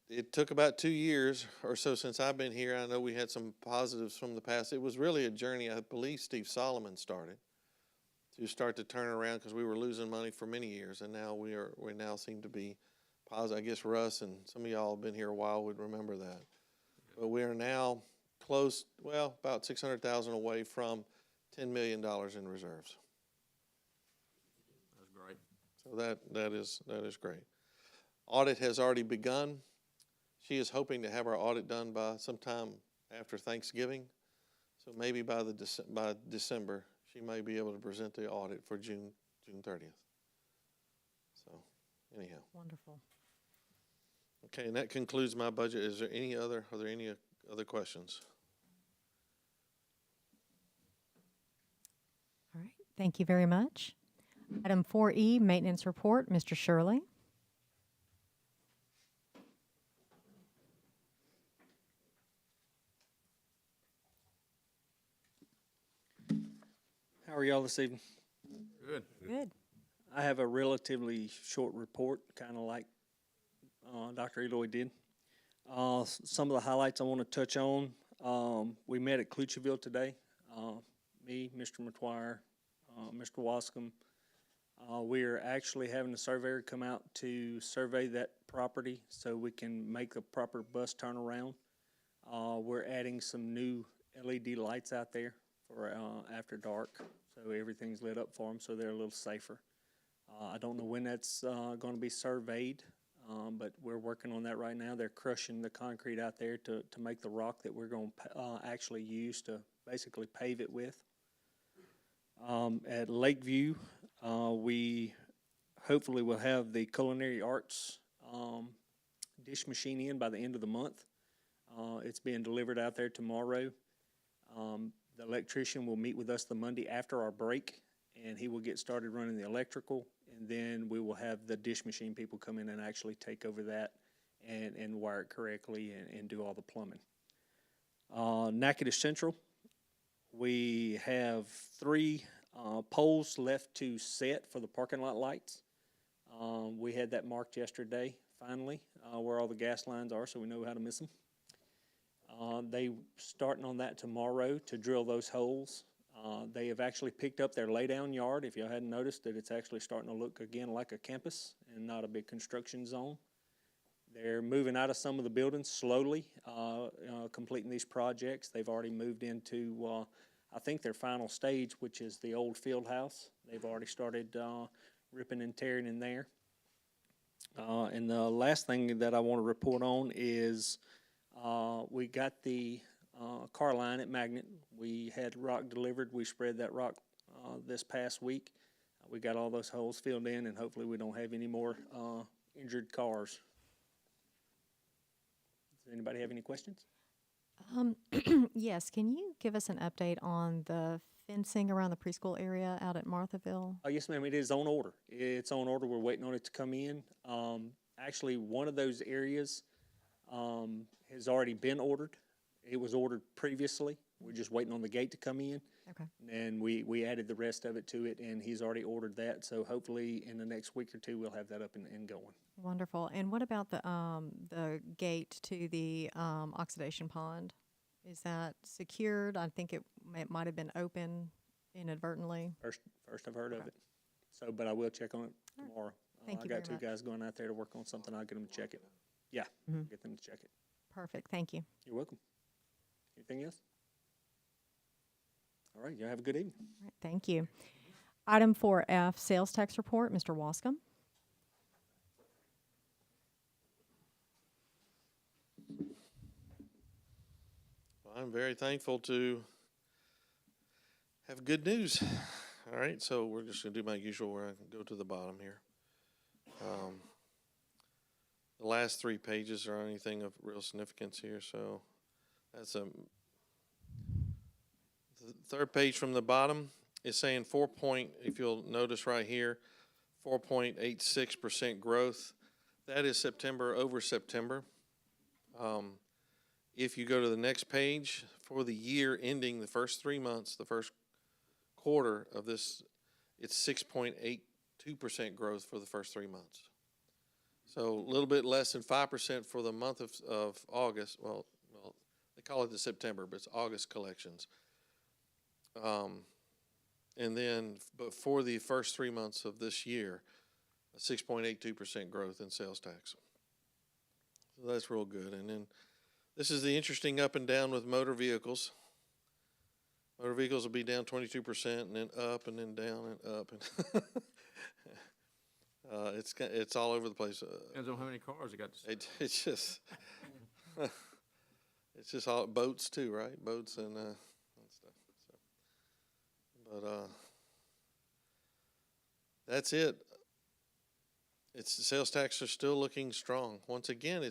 it took about 2 years or so since I've been here. I know we had some positives from the past. It was really a journey I believe Steve Solomon started to start to turn around, because we were losing money for many years, and now we now seem to be positive. I guess Russ and some of y'all have been here a while would remember that. But we are now close, well, about $600,000 away from $10 million in reserves. That's great. So that is great. Audit has already begun. She is hoping to have our audit done by sometime after Thanksgiving. So maybe by December, she may be able to present the audit for June 30th. So anyhow. Wonderful. Okay, and that concludes my budget. Are there any other questions? All right. Thank you very much. Item 4E, maintenance report. Mr. Shirley. How are y'all this evening? Good. Good. I have a relatively short report, kind of like Dr. Eloy did. Some of the highlights I want to touch on, we met at Clucheville today. Me, Mr. McGuire, Mr. Wascom. We are actually having a surveyor come out to survey that property so we can make the proper bus turnaround. We're adding some new LED lights out there for after dark, so everything's lit up for them, so they're a little safer. I don't know when that's going to be surveyed, but we're working on that right now. They're crushing the concrete out there to make the rock that we're going to actually use to basically pave it with. At Lakeview, we hopefully will have the culinary arts dish machine in by the end of the month. It's being delivered out there tomorrow. The electrician will meet with us the Monday after our break, and he will get started running the electrical, and then we will have the dish machine people come in and actually take over that and wire it correctly and do all the plumbing. Natchitoches Central, we have 3 poles left to set for the parking lot lights. We had that marked yesterday, finally, where all the gas lines are, so we know how to miss them. They starting on that tomorrow to drill those holes. They have actually picked up their laydown yard. If you hadn't noticed that, it's actually starting to look again like a campus and not a big construction zone. They're moving out of some of the buildings slowly, completing these projects. They've already moved into, I think, their final stage, which is the old field house. They've already started ripping and tearing in there. And the last thing that I want to report on is we got the car line at Magnet. We had rock delivered. We spread that rock this past week. We got all those holes filled in, and hopefully we don't have any more injured cars. Does anybody have any questions? Yes, can you give us an update on the fencing around the preschool area out at Marthaville? Oh, yes, ma'am. It is on order. It's on order. We're waiting on it to come in. Actually, one of those areas has already been ordered. It was ordered previously. We're just waiting on the gate to come in. Okay. And we added the rest of it to it, and he's already ordered that. So hopefully in the next week or two, we'll have that up and going. Wonderful. And what about the gate to the oxidation pond? Is that secured? I think it might have been open inadvertently. First I've heard of it. So, but I will check on it tomorrow. Thank you I got very 2 much. guys going out there to work on something. I'll get them to check it. Yeah, get them to check it. Perfect. Thank you. You're welcome. Anything else? All right, you have a good evening. All right, thank you. Item 4F, sales tax report. Mr. Wascom. Well, I'm very thankful to have good news. All right, so we're just going to do my usual where I can go to the bottom here. The last 3 pages are anything of real significance here, so that's the 3rd page from the bottom is saying if you'll notice right here, 4.86% growth. That is September over September. If you go to the next page, for the year ending the first 3 months, the first quarter of this, it's 6.82% growth for the first 3 months. So a little bit less than 5% for the month of August. Well, they call it the September, but it's August collections. And then, but for the first 3 months of this year, a 6.82% growth in sales tax. So that's real good. And then this is the interesting up and down with motor vehicles. Motor vehicles will be down 22% and then up and then down and up. And it's all over the place. Depends on how many cars you got to sell. It's just it's just all boats too, right? Boats and stuff. So, but that's it. It's the sales tax are still looking strong. Once again,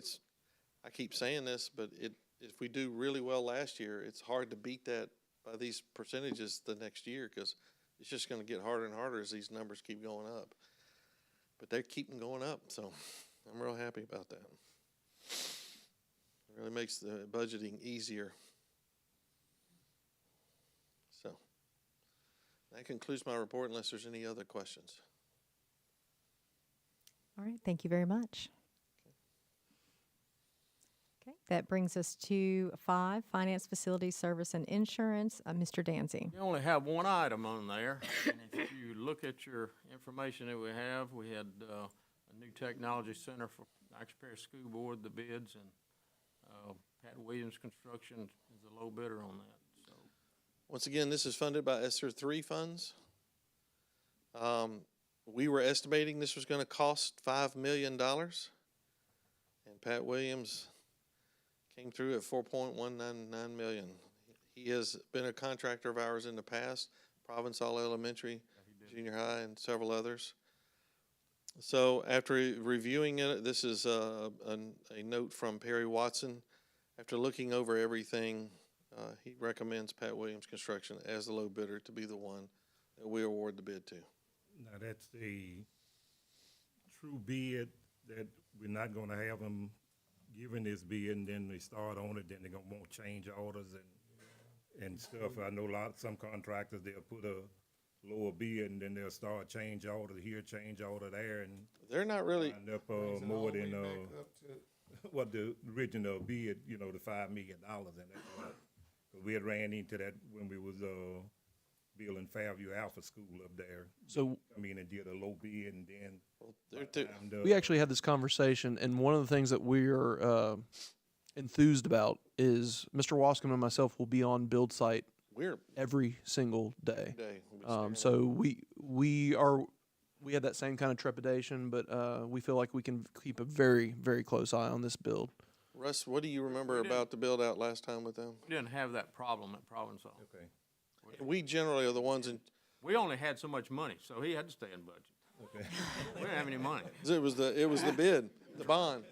I keep saying this, but if we do really well last year, it's hard to beat that by these percentages the next year because it's just going to get harder and harder as these numbers keep going up. But they keep going up, so I'm real happy about that. It really makes the budgeting easier. So that concludes my report unless there's any other questions. All right. Thank you very much. Okay, that brings us to 5, Finance, Facilities, Service, and Insurance. Mr. Dancy. You only have one item on there, and if you look at your information that we had a new technology center for Nchs School Board, the bids, and Pat Williams Construction is a low bidder on that. So Once again, this is funded by ESSER 3 funds. We were estimating this was going to cost $5 million, and Pat Williams came through at $4.199 million. He has been a contractor of ours in the past, Provençal Elementary, Junior High, and several others. So after reviewing it, this is a note from Perry Watson. After looking over everything, he recommends Pat Williams Construction as the low bidder to be the one that we award the bid to. Now, that's the true bid that we're not gonna have them giving this bid and then they start on it, then they're gonna want change orders and stuff. I know some contractors, they'll put a lower bid and then they'll start change order here, change order there, and they're not really end up more than what the original bid, the $5 million, and that's what, 'cause we had ran into that when we was building Fairview Alpha School up there. So I mean, and did a low bid, and then we actually had this conversation, and one of the things that we're enthused about is Mr. Wascom and myself will be on build site every single day. So we had that same kind of trepidation, but we feel like we can keep a very, very close eye on this build. Russ, what do you remember about the build out last time with them? we didn't have that problem at Provençal. Okay. We generally are the ones in. We only had so much money, so he had to stay in budget. Okay. We didn't have any money. It was the bid, the bond.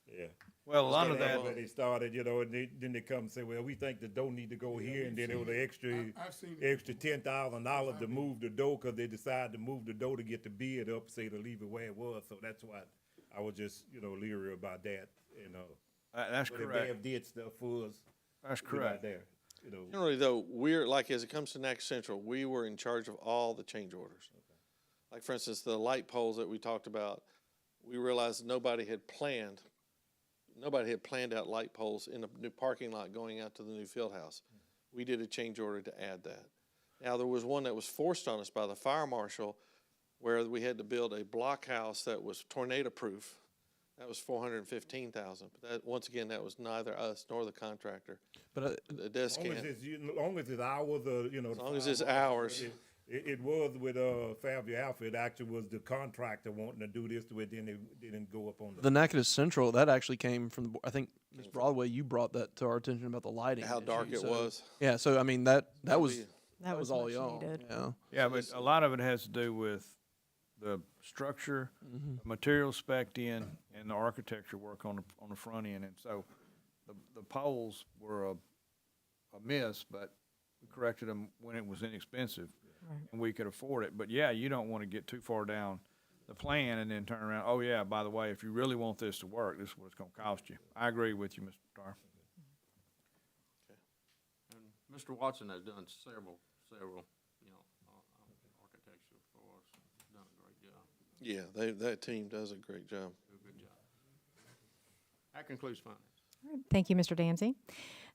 Yeah. Well, a lot of that. When they started, and then they come and say, well, we think the dough need to go here, and then it was an extra $10,000 to move the dough, because they decided to move the dough to get the bid up, say to leave it where it was. So that's why I was just, leery about that. That's correct. If they did stuff for us, That's we're not correct. there. Generally, though, we're like, as it comes to Nchs Central, we were in charge of all the change orders. Okay. Like, for instance, the light poles that we talked about, we realized nobody had planned out light poles in the new parking lot going out to the new field house. We did a change order to add that. Now, there was one that was forced on us by the fire marshal, where we had to build a blockhouse that was tornado-proof. That was $415,000. But that, once again, that was neither us nor the contractor. But the desk as long as it's ours, as long as it's ours. It was with Fairview Alpha. It actually was the contractor wanting to do this to it. Then it didn't go up on the Natchitoches Central. That actually came from I think Ms. Broadway. You brought that to our attention about the lighting. How dark it was. Yeah. So I mean that was all much y'all. needed. Yeah, but a lot of it has to do with the structure, material spec'd in, and the architecture work on the front end. And so the poles were a miss, but we corrected them when it was inexpensive. Right. And we could afford it. But yeah, you don't want to get too far down the plan and then turn around, oh yeah, by the way, if you really want this to work, this is what it's going to cost you. I agree with you, Mr. Starr. Okay. And Mr. Watson has done several, architecture for us. He's done a great job. Yeah, that team does a great job. Do a good job. That concludes finance. All right, thank you, Mr. Dancy.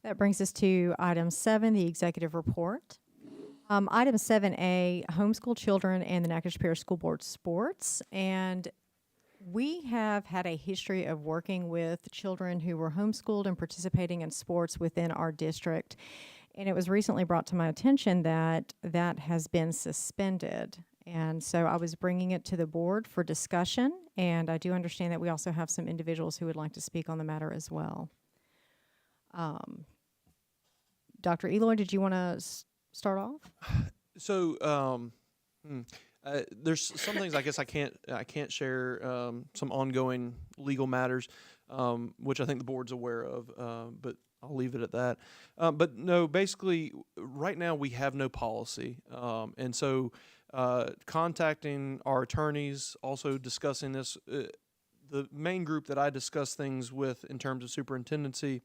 That brings us to item 7, the executive report. Item 7A, homeschool children and the Natchitoches Parish School Board sports. And we have had a history of working with children who were homeschooled and participating in sports within our district. And it was recently brought to my attention that that has been suspended. And so I was bringing it to the board for discussion. And I do understand that we also have some individuals who would like to speak on the matter as well. Dr. Eloy, did you want to start off? So there's some things I guess I can't share. Some ongoing legal matters, which I think the board's aware of, but I'll leave it at that. But no, basically, right now we have no policy, and so contacting our attorneys, also discussing this. The main group that I discuss things with in terms of superintendency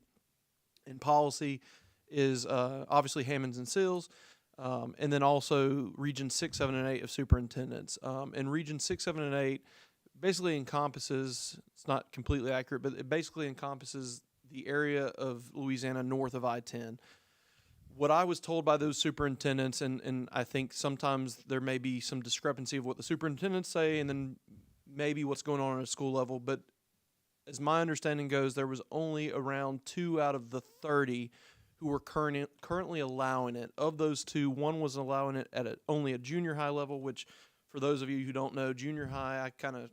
and policy is obviously Hammonds and Sills. And then also Region 6, 7, and 8 of superintendents. And Region 6, 7, and 8 basically encompasses, it's not completely accurate, but it basically encompasses the area of Louisiana north of I-10. What I was told by those superintendents, and I think sometimes there may be some discrepancy of what the superintendents say and then maybe what's going on at a school level, but as my understanding goes, there was only around 2 out of the 30 who were currently allowing it. Of those 2, one was allowing it at only a junior high level, which for those of you who don't know, junior high, I kind of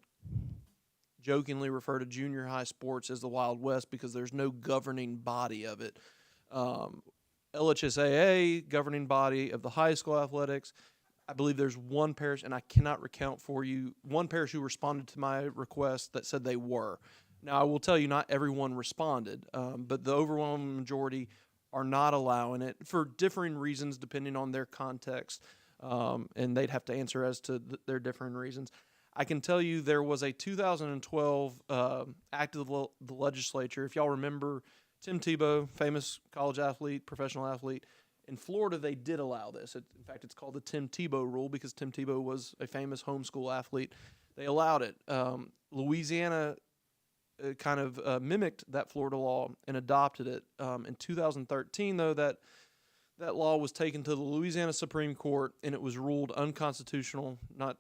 jokingly refer to junior high sports as the Wild West because there's no governing body of it. LHSAA, governing body of the high school athletics, I believe there's one parish, and I cannot recount for you, one parish who responded to my request that said they were. Now, I will tell you, not everyone responded, but the overwhelming majority are not allowing it for differing reasons depending on their context, and they'd have to answer as to their differing reasons. I can tell you there was a 2012 act of the legislature. If y'all remember, Tim Tebow, famous college athlete, professional athlete, in Florida they did allow this. In fact, it's called the Tim Tebow Rule because Tim Tebow was a famous homeschool athlete. They allowed it. Louisiana kind of mimicked that Florida law and adopted it. In 2013, though, that law was taken to the Louisiana Supreme Court, and it was ruled unconstitutional, not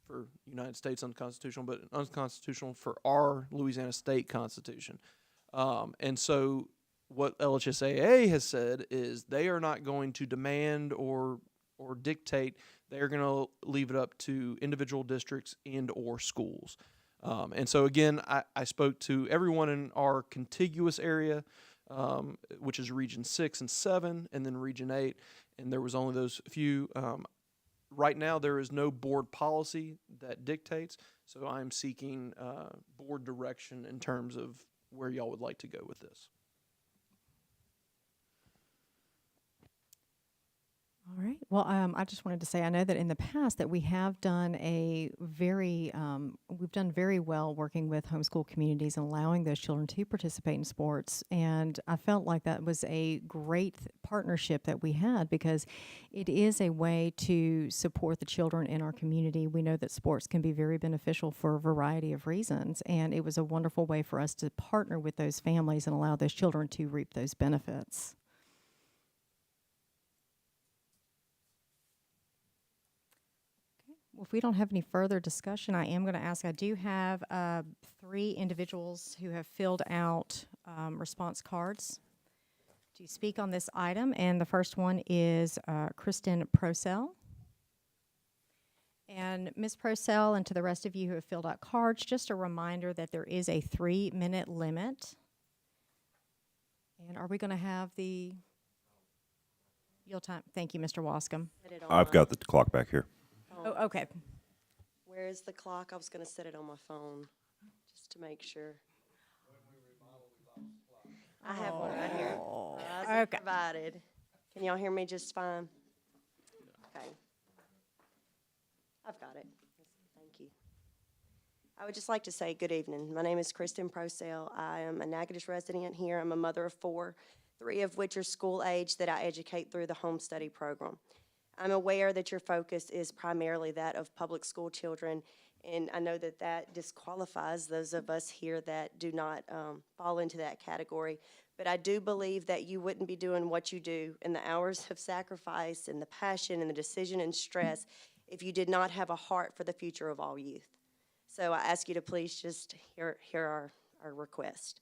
for United States unconstitutional, but unconstitutional for our Louisiana state constitution. And so what LHSAA has said is they are not going to demand or dictate. They are going to leave it up to individual districts and or schools. And so, again, I spoke to everyone in our contiguous area, which is Region 6 and 7, and then Region 8, and there was only those few. Right now, there is no board policy that dictates, so I'm seeking board direction in terms of where y'all would like to go with this. All right. Well, I just wanted to say, I know that in the past that we have done we've done very well working with homeschool communities and allowing those children to participate in sports. And I felt like that was a great partnership that we had because it is a way to support the children in our community. We know that sports can be very beneficial for a variety of reasons. And it was a wonderful way for us to partner with those families and allow those children to reap those benefits. Well, if we don't have any further discussion, I am going to ask, I do have 3 individuals who have filled out response cards to speak on this item, and the first one is Kristen Prosell. And Ms. Prosell, and to the rest of you who have filled out cards, just a reminder that there is a 3-minute limit. And are we going to have the yield time? Thank you, Mr. Wascom. I've got the clock back here. Oh, okay. Where is the clock? I was going to set it on my phone just to make sure. I have one right here. Okay. Provided. Can y'all hear me just fine? Okay. I've got it. Thank you. I would just like to say good evening. My name is Kristen Prosell. I am a Natchitoches resident here. I'm a mother of 4, 3 of which are school age that I educate through the home study program. I'm aware that your focus is primarily that of public school children, and I know that that disqualifies those of us here that do not fall into that category. But I do believe that you wouldn't be doing what you do and the hours of sacrifice and the passion and the decision and stress if you did not have a heart for the future of all youth. So I ask you to please just hear our request.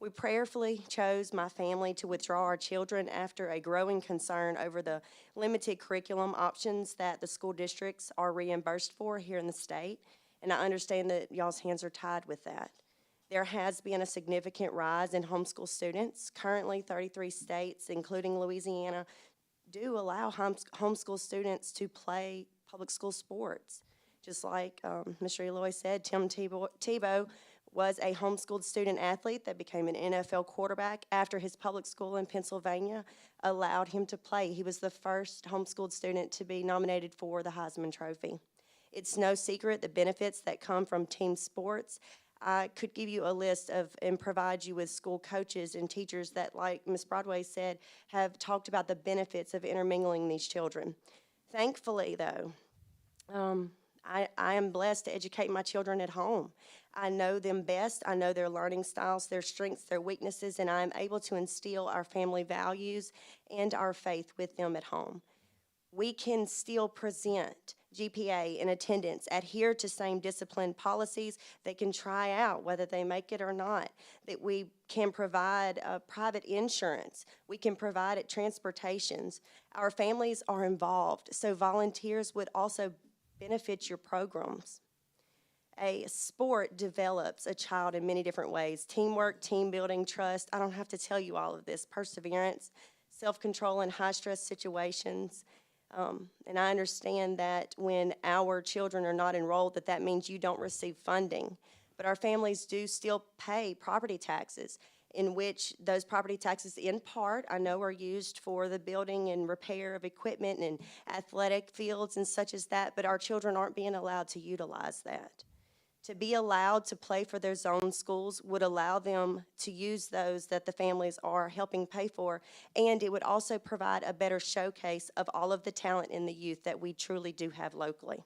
We prayerfully chose my family to withdraw our children after a growing concern over the limited curriculum options that the school districts are reimbursed for here in the state, and I understand that y'all's hands are tied with that. There has been a significant rise in homeschool students. Currently, 33 states, including Louisiana, do allow homeschool students to play public school sports. Just like Mr. Eloy said, Tim Tebow was a homeschooled student athlete that became an NFL quarterback after his public school in Pennsylvania allowed him to play. He was the first homeschooled student to be nominated for the Heisman Trophy. It's no secret the benefits that come from team sports. I could give you a list of and provide you with school coaches and teachers that, like Ms. Broadway said, have talked about the benefits of intermingling these children. Thankfully, though, I am blessed to educate my children at home. I know them best. I know their learning styles, their strengths, their weaknesses, and I am able to instill our family values and our faith with them at home. We can still present GPA and attendance, adhere to same discipline policies. They can try out whether they make it or not. That we can provide private insurance. We can provide it transportations. Our families are involved, so volunteers would also benefit your programs. A sport develops a child in many different ways. Teamwork, team building, trust. I don't have to tell you all of this. Perseverance, self-control in high-stress situations. And I understand that when our children are not enrolled, that means you don't receive funding. But our families do still pay property taxes, in which those property taxes, in part, I know are used for the building and repair of equipment and athletic fields and such as that, but our children aren't being allowed to utilize that. To be allowed to play for their zone schools would allow them to use those that the families are helping pay for, and it would also provide a better showcase of all of the talent in the youth that we truly do have locally.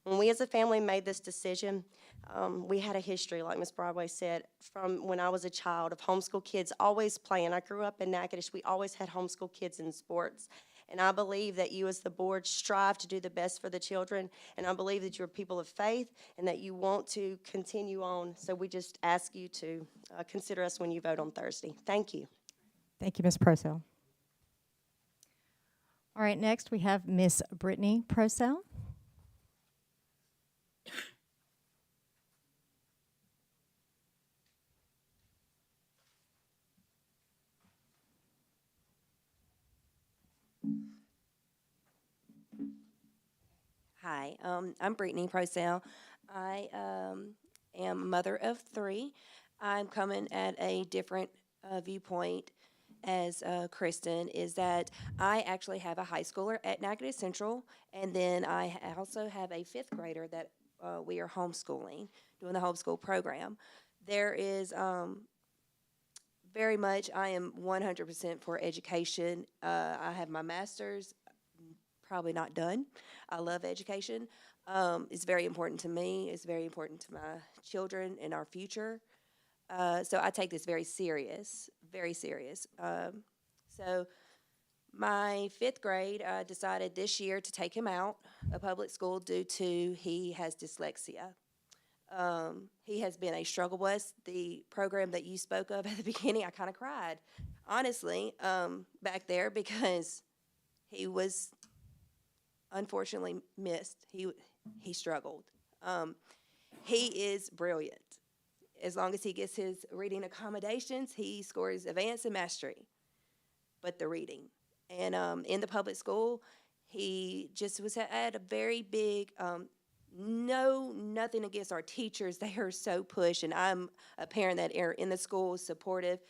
When we as a family made this decision, we had a history, like Ms. Broadway said, from when I was a child of homeschool kids always playing. I grew up in Natchitoches. We always had homeschool kids in sports. And I believe that you as the board strive to do the best for the children. And I believe that you're people of faith and that you want to continue on. So we just ask you to consider us when you vote on Thursday. Thank you. Thank you, Ms. Prosell. All right, next we have Ms. Brittany Prosell. Hi, I'm Brittany Prosell. I am a mother of 3. I'm coming at a different viewpoint as Kristen, is that I actually have a high schooler at Natchitoches Central, and then I also have a 5th grader that we are homeschooling, doing the homeschool program. There is very much, I am 100% for education. I have my master's. Probably not done. I love education. It's very important to me. It's very important to my children and our future. So I take this very serious, very serious. So my 5th grade, I decided this year to take him out of public school due to he has dyslexia. He has been a struggle bus. The program that you spoke of at the beginning, I kind of cried, honestly, back there, because he was unfortunately missed. He struggled. He is brilliant. As long as he gets his reading accommodations, he scores advanced and mastery. But the reading. And in the public school, he just was at a very big, nothing against our teachers. They are so pushed, and I'm a parent that are in the school, supportive,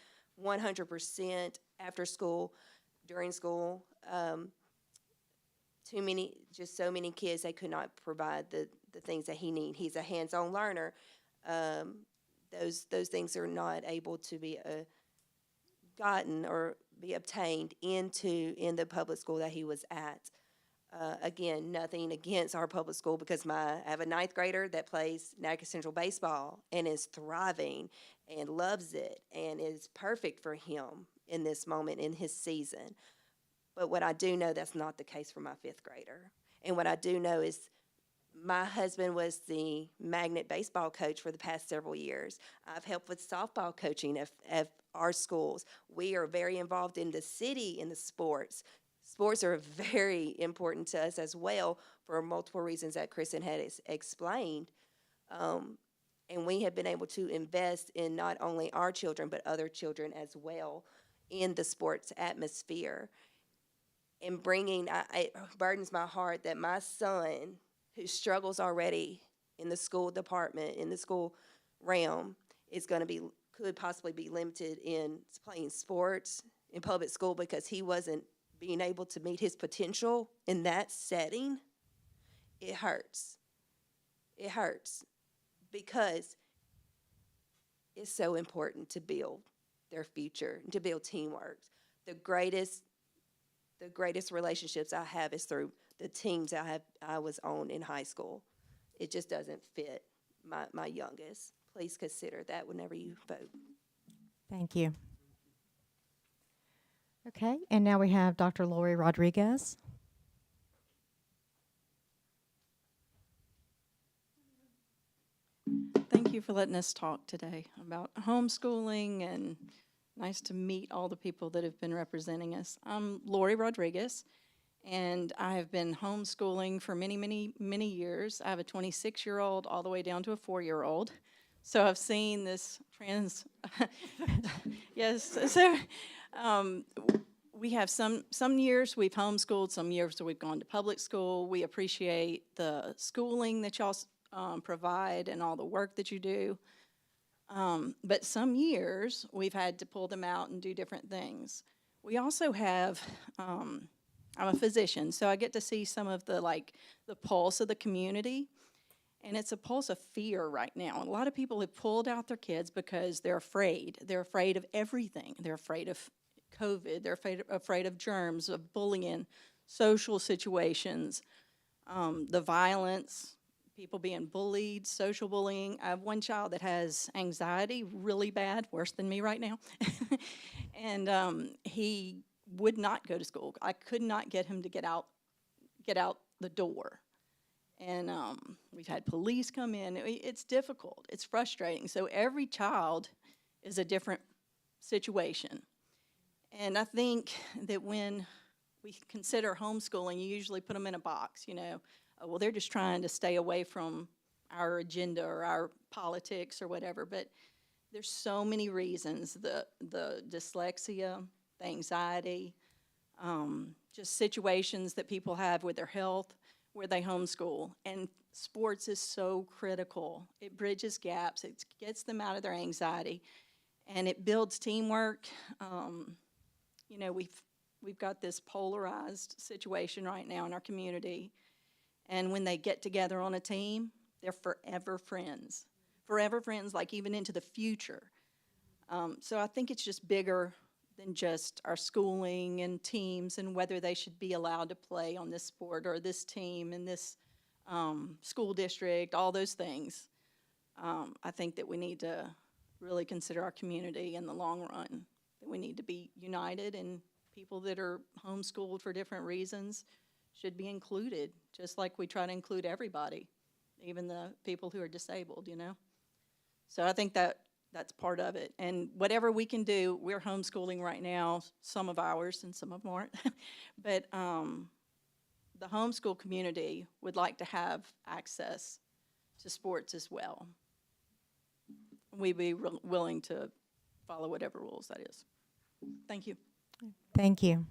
100% after school, during school. So many kids, they could not provide the things that he needs. He's a hands-on learner. Those things are not able to be gotten or be obtained in the public school that he was at. Again, nothing against our public school, because I have a 9th grader that plays Natchitoches Central baseball and is thriving and loves it and is perfect for him in this moment in his season. But what I do know, that's not the case for my 5th grader. And what I do know is my husband was the magnet baseball coach for the past several years. I've helped with softball coaching at our schools. We are very involved in the city in the sports. Sports are very important to us as well for multiple reasons that Kristen had explained. And we have been able to invest in not only our children, but other children as well in the sports atmosphere. And it burdens my heart that my son, who struggles already in the school department, in the school realm, could possibly be limited in playing sports in public school because he wasn't being able to meet his potential in that setting. It hurts. It hurts because it's so important to build their future, to build teamwork. The greatest relationships I have is through the teams I was on in high school. it just doesn't fit my youngest. Please consider that whenever you vote. Thank you. Okay, and now we have Dr. Laurie Rodriguez. Thank you for letting us talk today about homeschooling, and nice to meet all the people that have been representing us. I'm Laurie Rodriguez, and I have been homeschooling for many, many, many years. I have a 26-year-old all the way down to a 4-year-old. So I've seen this yes, so we have some years we've homeschooled, some years we've gone to public school. We appreciate the schooling that y'all provide and all the work that you do. But some years we've had to pull them out and do different things. We also have, I'm a physician, so I get to see some of the pulse of the community. And it's a pulse of fear right now. A lot of people have pulled out their kids because they're afraid. They're afraid of everything. They're afraid of COVID. They're afraid of germs, of bullying, social situations, the violence, people being bullied, social bullying. I have one child that has anxiety really bad, worse than me right now. And he would not go to school. I could not get him to get out the door. And we've had police come in. It's difficult. It's frustrating. So every child is a different situation. And I think that when we consider homeschooling, you usually put them in a box, well, they're just trying to stay away from our agenda or our politics or whatever. But there's so many reasons, the dyslexia, the anxiety, just situations that people have with their health, where they homeschool. And sports is so critical. It bridges gaps. It gets them out of their anxiety. And it builds teamwork. We've got this polarized situation right now in our community. And when they get together on a team, they're forever friends. Forever friends, like even into the future. So I think it's just bigger than just our schooling and teams and whether they should be allowed to play on this sport or this team in this school district, all those things. I think that we need to really consider our community in the long run. That we need to be united, and people that are homeschooled for different reasons should be included, just like we try to include everybody, even the people who are disabled, So I think that's part of it. And whatever we can do, we're homeschooling right now, some of ours and some of them aren't. But the homeschool community would like to have access to sports as well. We'd be willing to follow whatever rules that is. Thank you. Thank you.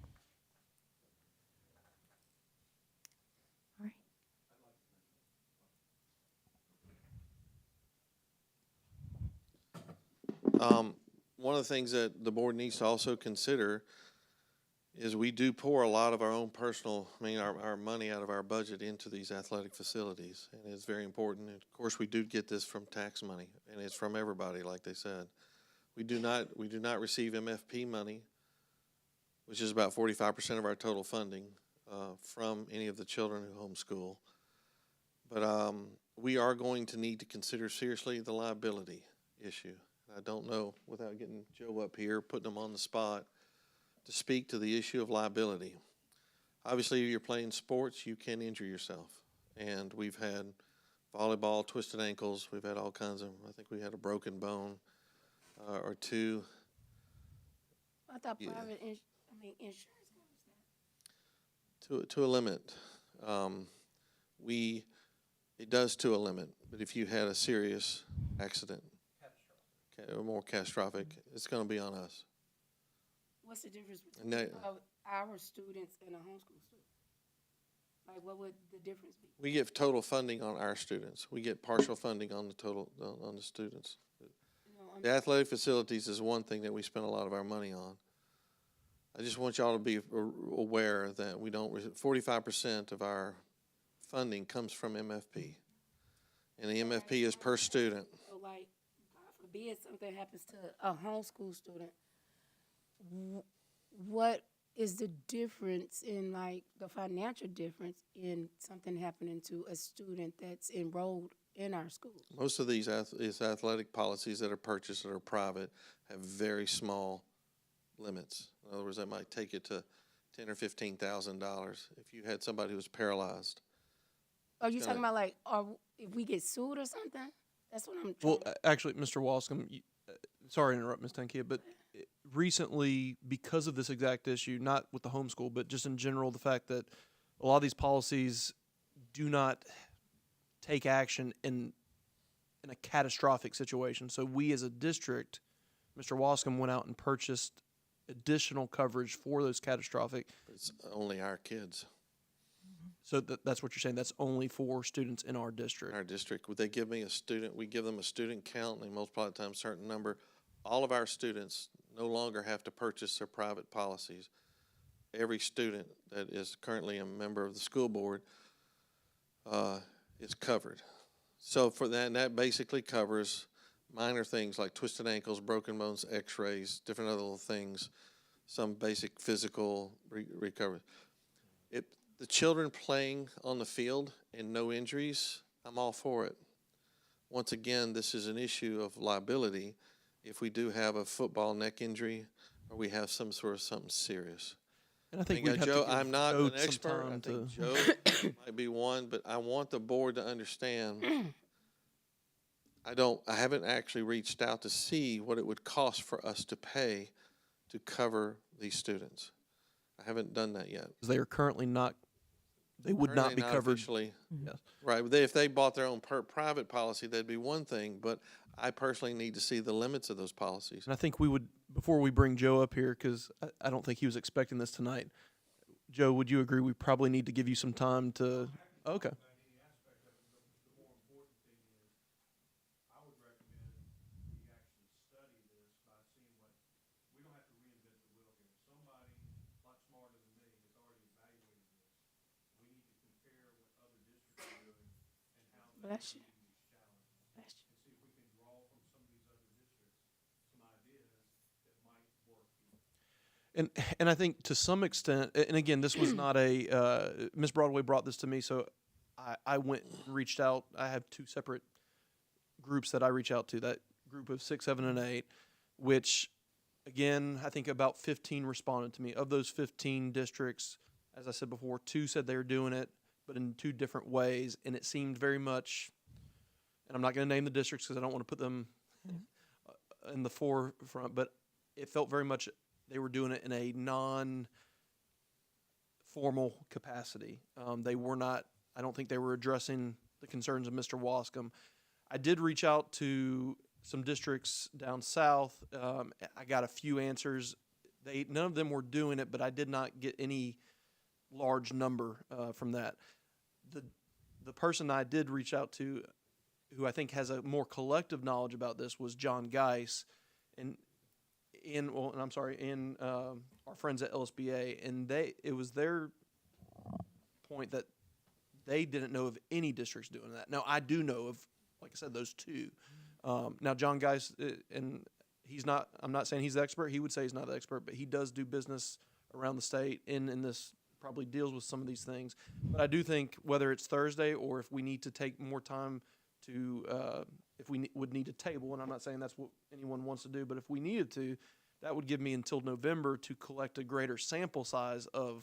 One of the things that the board needs to also consider is we do pour a lot of our own our money out of our budget into these athletic facilities, and it's very important. And of course, we do get this from tax money, and it's from everybody, like they said. We do not receive MFP money, which is about 45% of our total funding from any of the children who homeschool. But we are going to need to consider seriously the liability issue. I don't know, without getting Joe up here, putting him on the spot, to speak to the issue of liability. Obviously, if you're playing sports, you can injure yourself. And we've had volleyball, twisted ankles. We've had all kinds of, I think we had a broken bone or two. I thought private insurance covers that. To a limit. It does to a limit. But if you had a serious accident, or more catastrophic, it's going to be on us. What's the difference between our students and a homeschool student? Like, what would the difference be? We get total funding on our students. We get partial funding on the total on the students. The athletic facilities is one thing that we spend a lot of our money on. I just want y'all to be aware that we don't. 45% of our funding comes from MFP, and the MFP is per student. So, like, God forbid something happens to a homeschool student, what is the difference in like the financial difference in something happening to a student that's enrolled in our schools? Most of these athletic policies that are purchased that are private have very small limits. In other words, they might take it to $10,000 or $15,000. If you had somebody who was paralyzed. Are you talking about like, if we get sued or something? That's what I'm trying. Well, actually, Mr. Walscombe, sorry to interrupt, Ms. Tankia, but recently, because of this exact issue, not with the homeschool, but just in general, the fact that a lot of these policies do not take action in a catastrophic situation. So we as a district, Mr. Wascom went out and purchased additional coverage for those catastrophic. It's only our kids. So that's what you're saying, that's only for students in our district? Our district, would they give me a student, we give them a student count, and they multiply it times a certain number. All of our students no longer have to purchase their private policies. Every student that is currently a member of the school board is covered. So for that, and that basically covers minor things like twisted ankles, broken bones, x-rays, different other little things, some basic physical recovery. The children playing on the field and no injuries, I'm all for it. Once again, this is an issue of liability if we do have a football neck injury or we have some sort of something serious. And I think we'd have Joe, to give I'm not Joe an some expert. time I think to- Joe might be one, but I want the board to understand. I haven't actually reached out to see what it would cost for us to pay to cover these students. I haven't done that yet. They are currently not, they would not be covered. Officially. Yes. Right, if they bought their own private policy, that'd be one thing, but I personally need to see the limits of those policies. And I think we would, before we bring Joe up here, because I don't think he was expecting this tonight. Joe, would you agree we probably need to give you some time to, okay. Bless you. Bless you. And I think to some extent, and again, this was not a, Ms. Broadway brought this to me, so I went and reached out. I have two separate groups that I reach out to, that group of 6, 7, and 8, which, again, I think about 15 responded to me. Of those 15 districts, as I said before, 2 said they were doing it, but in 2 different ways, and it seemed very much, and I'm not going to name the districts because I don't want to put them in the forefront, but it felt very much they were doing it in a non-formal capacity. They were not, I don't think they were addressing the concerns of Mr. Wascom. I did reach out to some districts down south. I got a few answers. None of them were doing it, but I did not get any large number from that. The person I did reach out to, who I think has a more collective knowledge about this, was John Geis, and our friends at LSBA, and it was their point that they didn't know of any districts doing that. Now, I do know of, like I said, those 2. Now, John Geis, and I'm not saying he's the expert. He would say he's not the expert, but he does do business around the state, and this probably deals with some of these things. But I do think whether it's Thursday or if we need to take more time to, if we would need a table, and I'm not saying that's what anyone wants to do, but if we needed to, that would give me until November to collect a greater sample size of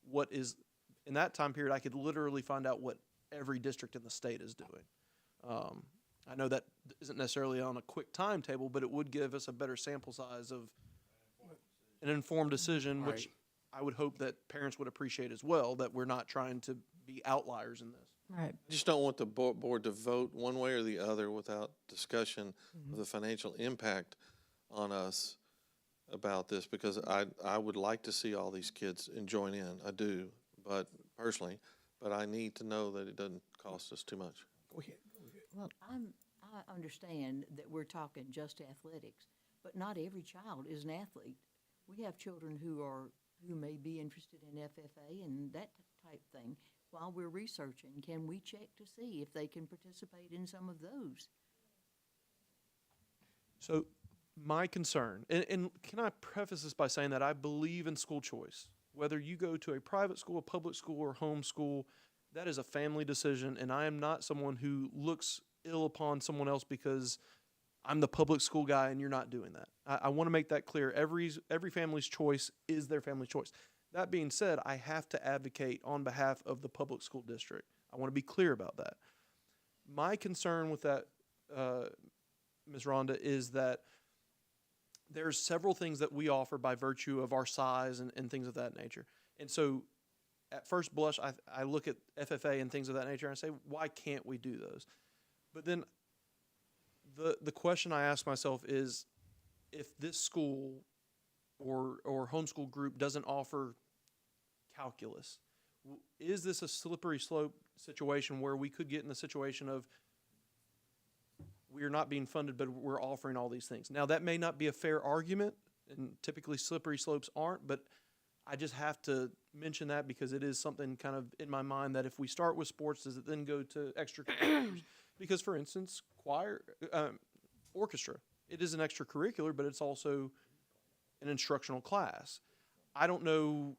what is, in that time period, I could literally find out what every district in the state is doing. I know that isn't necessarily on a quick timetable, but it would give us a better sample size of an informed decision, Right. which I would hope that parents would appreciate as well, that we're not trying to be outliers in this. Right. I just don't want the board to vote one way or the other without discussion of the financial impact on us about this, because I would like to see all these kids and join in. I do, but personally, but I need to know that it doesn't cost us too much. Go ahead. Well, I understand that we're talking just athletics, but not every child is an athlete. We have children who may be interested in FFA and that type thing. While we're researching, can we check to see if they can participate in some of those? So my concern, and can I preface this by saying that I believe in school choice. whether you go to a private school, a public school, or homeschool, that is a family decision, and I am not someone who looks ill upon someone else because I'm the public school guy and you're not doing that. I want to make that clear. Every family's choice is their family's choice. That being said, I have to advocate on behalf of the public school district. I want to be clear about that. My concern with that, Ms. Rhonda, is that there's several things that we offer by virtue of our size and things of that nature. And so at first blush, I look at FFA and things of that nature and I say, why can't we do those? But then the question I ask myself is, if this school or homeschool group doesn't offer calculus, is this a slippery slope situation where we could get in the situation of we are not being funded, but we're offering all these things? Now, that may not be a fair argument, and typically slippery slopes aren't, but I just have to mention that because it is something kind of in my mind that if we start with sports, does it then go to extracurriculars? Because, for instance, choir, orchestra, it is an extracurricular, but it's also an instructional class. I don't know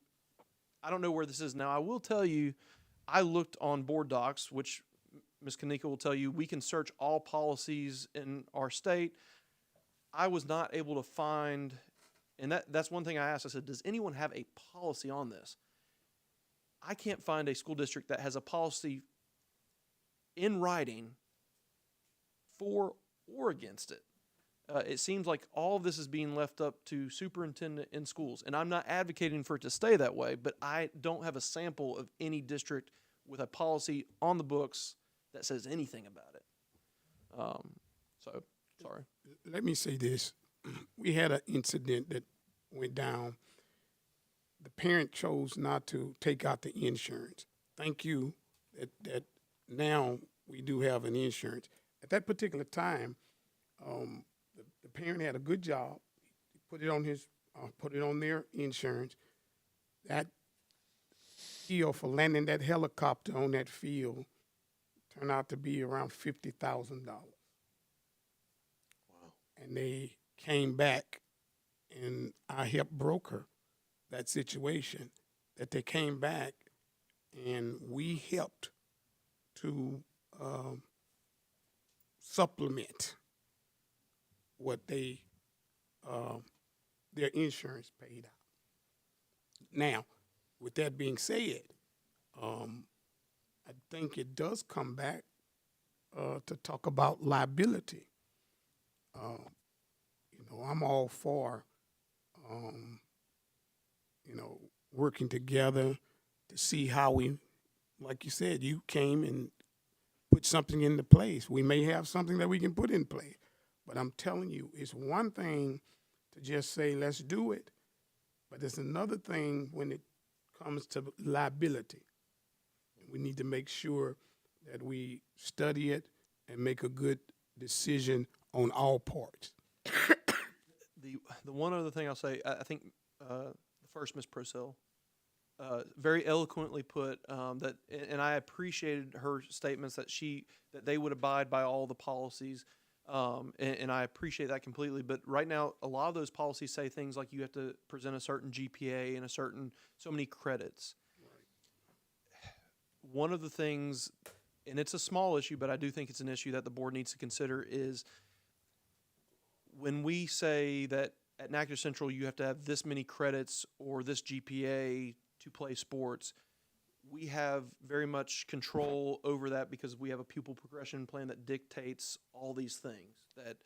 where this is now. I will tell you, I looked on board docs, which Ms. Kanika will tell you, we can search all policies in our state. I was not able to find, and that's one thing I asked. I said, does anyone have a policy on this? I can't find a school district that has a policy in writing for or against it. It seems like all of this is being left up to superintendent in schools, and I'm not advocating for it to stay that way, but I don't have a sample of any district with a policy on the books that says anything about it. So, sorry. Let me say this. We had an incident that went down. The parent chose not to take out the insurance. Thank you that now we do have an insurance. At that particular time, the parent had a good job. He put it on their insurance. That deal for landing that helicopter on that field turned out to be around $50,000. Wow. And they came back, and I helped broker that situation, that they came back, and we helped to supplement what their insurance paid out. Now, with that being said, I think it does come back to talk about liability. I'm all for, working together to see how we, like you said, you came and put something into place. We may have something that we can put in place. But I'm telling you, it's one thing to just say, let's do it. But it's another thing when it comes to liability. We need to make sure that we study it and make a good decision on all parts. The one other thing I'll say, I think the first Ms. Procell very eloquently put that, and I appreciated her statements that they would abide by all the policies, and I appreciate that completely. But right now, a lot of those policies say things like you have to present a certain GPA and so many credits. Right. One of the things, and it's a small issue, but I do think it's an issue that the board needs to consider, is when we say that at Natchitoches Central you have to have this many credits or this GPA to play sports, we have very much control over that because we have a pupil progression plan that dictates all these things, that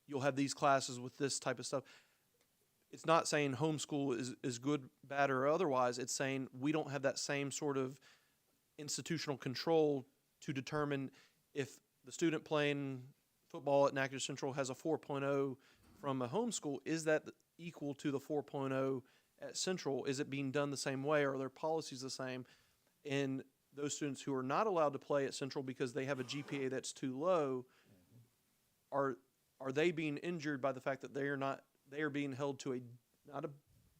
you'll have these classes with this type of stuff. It's not saying homeschool is good, bad, or otherwise. It's saying we don't have that same sort of institutional control to determine if the student playing football at Natchitoches Central has a 4.0 from a homeschool. Is that equal to the 4.0 at Central? Is it being done the same way? Are their policies the same? And those students who are not allowed to play at Central because they have a GPA that's too low, are they being injured by the fact that they are being held to not a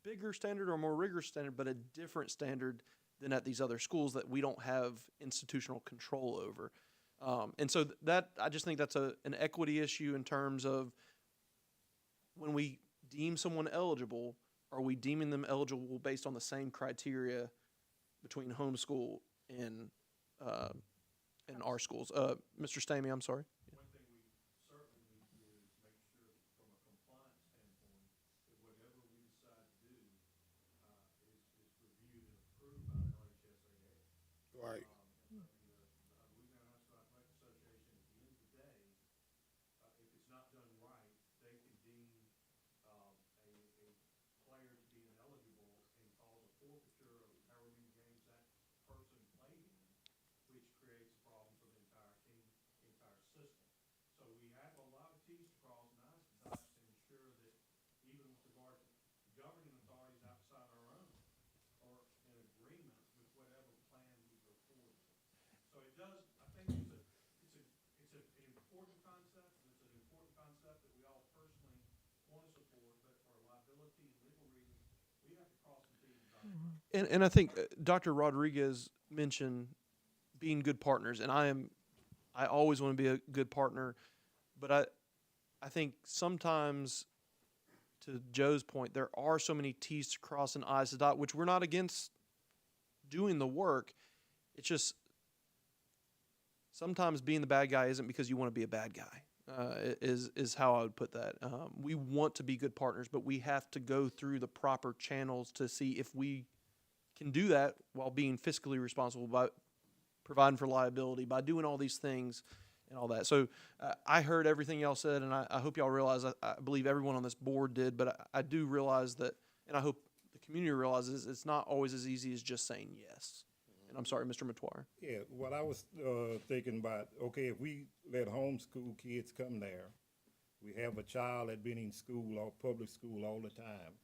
bigger standard or more rigorous standard, but a different standard than at these other schools that we don't have institutional control over? And so I just think that's an equity issue in terms of when we deem someone eligible, are we deeming them eligible based on the same criteria between homeschool and our schools? Mr. Stamey, I'm sorry. One thing we certainly need to do is make sure that from a compliance standpoint, that whatever we decide to do is reviewed and approved by the NHSAA. Right. Louisiana High School Athletic Association, at the end of the day, if it's not done right, they can deem a player to be ineligible and cause a forfeiture of however many games that person played in, which creates a problem for the entire team, the entire system. So we have a lot of T's to cross and I's to dot to ensure that even with regard to governing authorities outside our own are in agreement with whatever plan we go forward with. So it does, I think it's an important concept, and it's an important concept that we all personally want to support, but for liability and legal reasons, we have to cross some T's and dot some I's. And I think Dr. Rodriguez mentioned being good partners, and I always want to be a good partner, but I think sometimes, to Joe's point, there are so many T's to cross and I's to dot, which we're not against doing the work. It's just sometimes being the bad guy isn't because you want to be a bad guy, is how I would put that. We want to be good partners, but we have to go through the proper channels to see if we can do that while being fiscally responsible, by providing for liability, by doing all these things and all that. So I heard everything y'all said, and I hope y'all realize, I believe everyone on this board did, but I do realize that, and I hope the community realizes, it's not always as easy as just saying yes. And I'm sorry, Mr. Matoir. Yeah, what I was thinking about, okay, if we let homeschool kids come there, we have a child that been in school or public school all the time.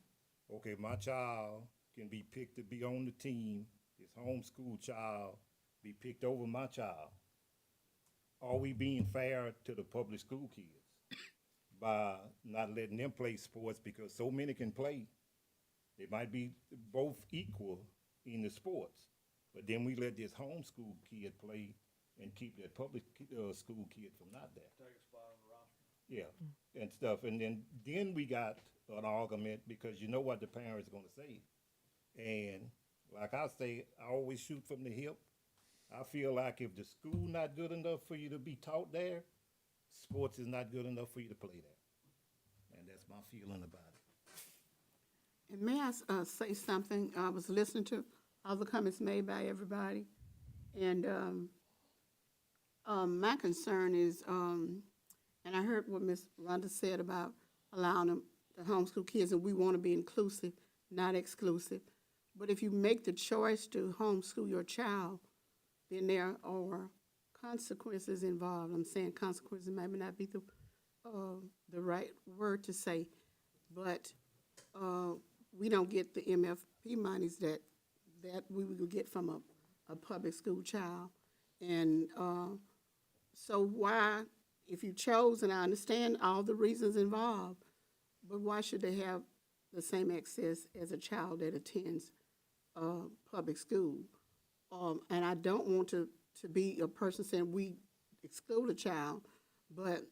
Okay, my child can be picked to be on the team, his homeschool child be picked over my child. Are we being fair to the public school kids by not letting them play sports, because so many can play? They might be both equal in the sports, but then we let this homeschool kid play and keep that public school kid from not there. Take a spot on the roster. Yeah, and stuff. And then we got an argument, because you know what the parents gonna say. And like I say, I always shoot from the hip. I feel like if the school not good enough for you to be taught there, sports is not good enough for you to play there. And that's my feeling about it. And may I say something? I was listening to all the comments made by everybody, and my concern is, and I heard what Ms. Rhonda said about allowing them, the homeschool kids, and we want to be inclusive, not exclusive. But if you make the choice to homeschool your child, then there are consequences involved. I'm saying consequences maybe not be the right word to say, but we don't get the MFP monies that we would get from a public school child. And so why, if you chose, and I understand all the reasons involved, but why should they have the same access as a child that attends public school? And I don't want to be a person saying we exclude a child, but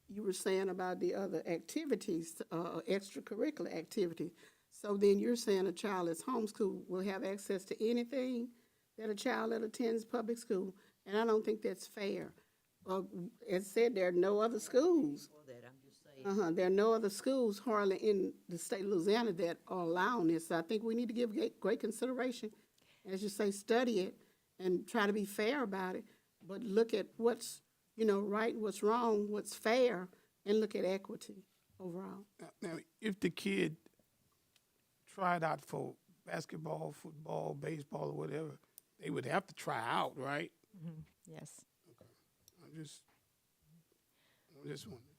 you were saying about the other activities, extracurricular activities. So then you're saying a child that's homeschooled will have access to anything that a child that attends public school, and I don't think that's fair. As said, there are no other schools. There are no other schools hardly in the state of Louisiana that are allowing this. So I think we need to give great consideration. As you say, study it and try to be fair about it, but look at what's, right, what's wrong, what's fair, and look at equity overall. Now, if the kid tried out for basketball, football, baseball, or whatever, they would have to try out, right? Mm-hmm. Yes. Okay. I'm just wondering.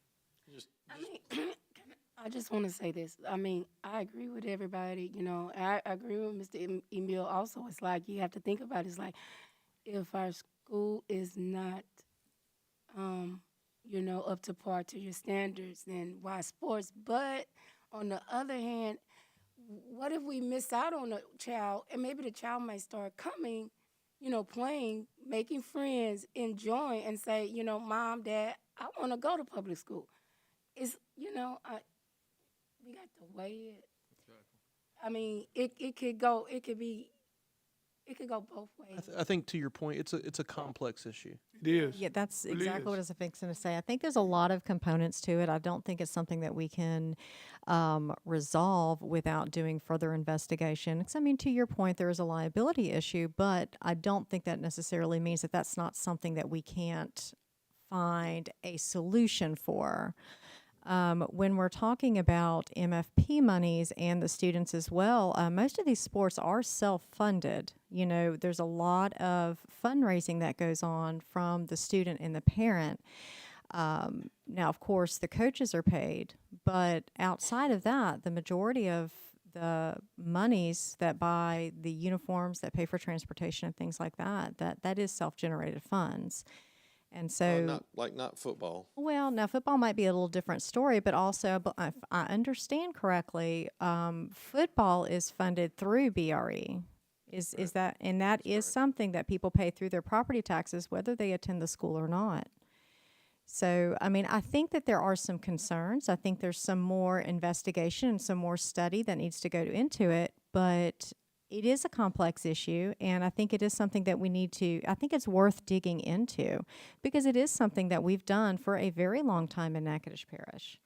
I just want to say this. I mean, I agree with everybody, I agree with Mr. Emil also. It's like you have to think about it. It's like if our school is not, up to par to your standards, then why sports? But on the other hand, what if we miss out on a child and maybe the child might start coming, playing, making friends, enjoying, and say, Mom, Dad, I want to go to public school. It's, we got to weigh it. I mean, it could go both ways. I think to your point, it's a complex issue. It is. Yeah, that's It exactly what I is. was fixing to say. I think there's a lot of components to it. I don't think it's something that we can resolve without doing further investigation. 'Cause, I mean, to your point, there is a liability issue, but I don't think that necessarily means that that's not something that we can't find a solution for. When we're talking about MFP monies and the students as well, most of these sports are self-funded. You know, there's a lot of fundraising that goes on from the student and the parent. Now, of course, the coaches are paid, but outside of that, the majority of the monies that buy the uniforms, that pay for transportation and things like that, that is self-generated funds. And so, Not football. well, now football might be a little different story, but also, if I understand correctly, football is funded through BRE. Is that, and that is something that people pay through their property taxes, whether they attend the school or not. So, I mean, I think that there are some concerns. I think there's some more investigation and some more study that needs to go into it, but it is a complex issue, and I think it is something that we need to, I think it's worth digging into, because it is something that we've done for a very long time in Natchitoches Parish.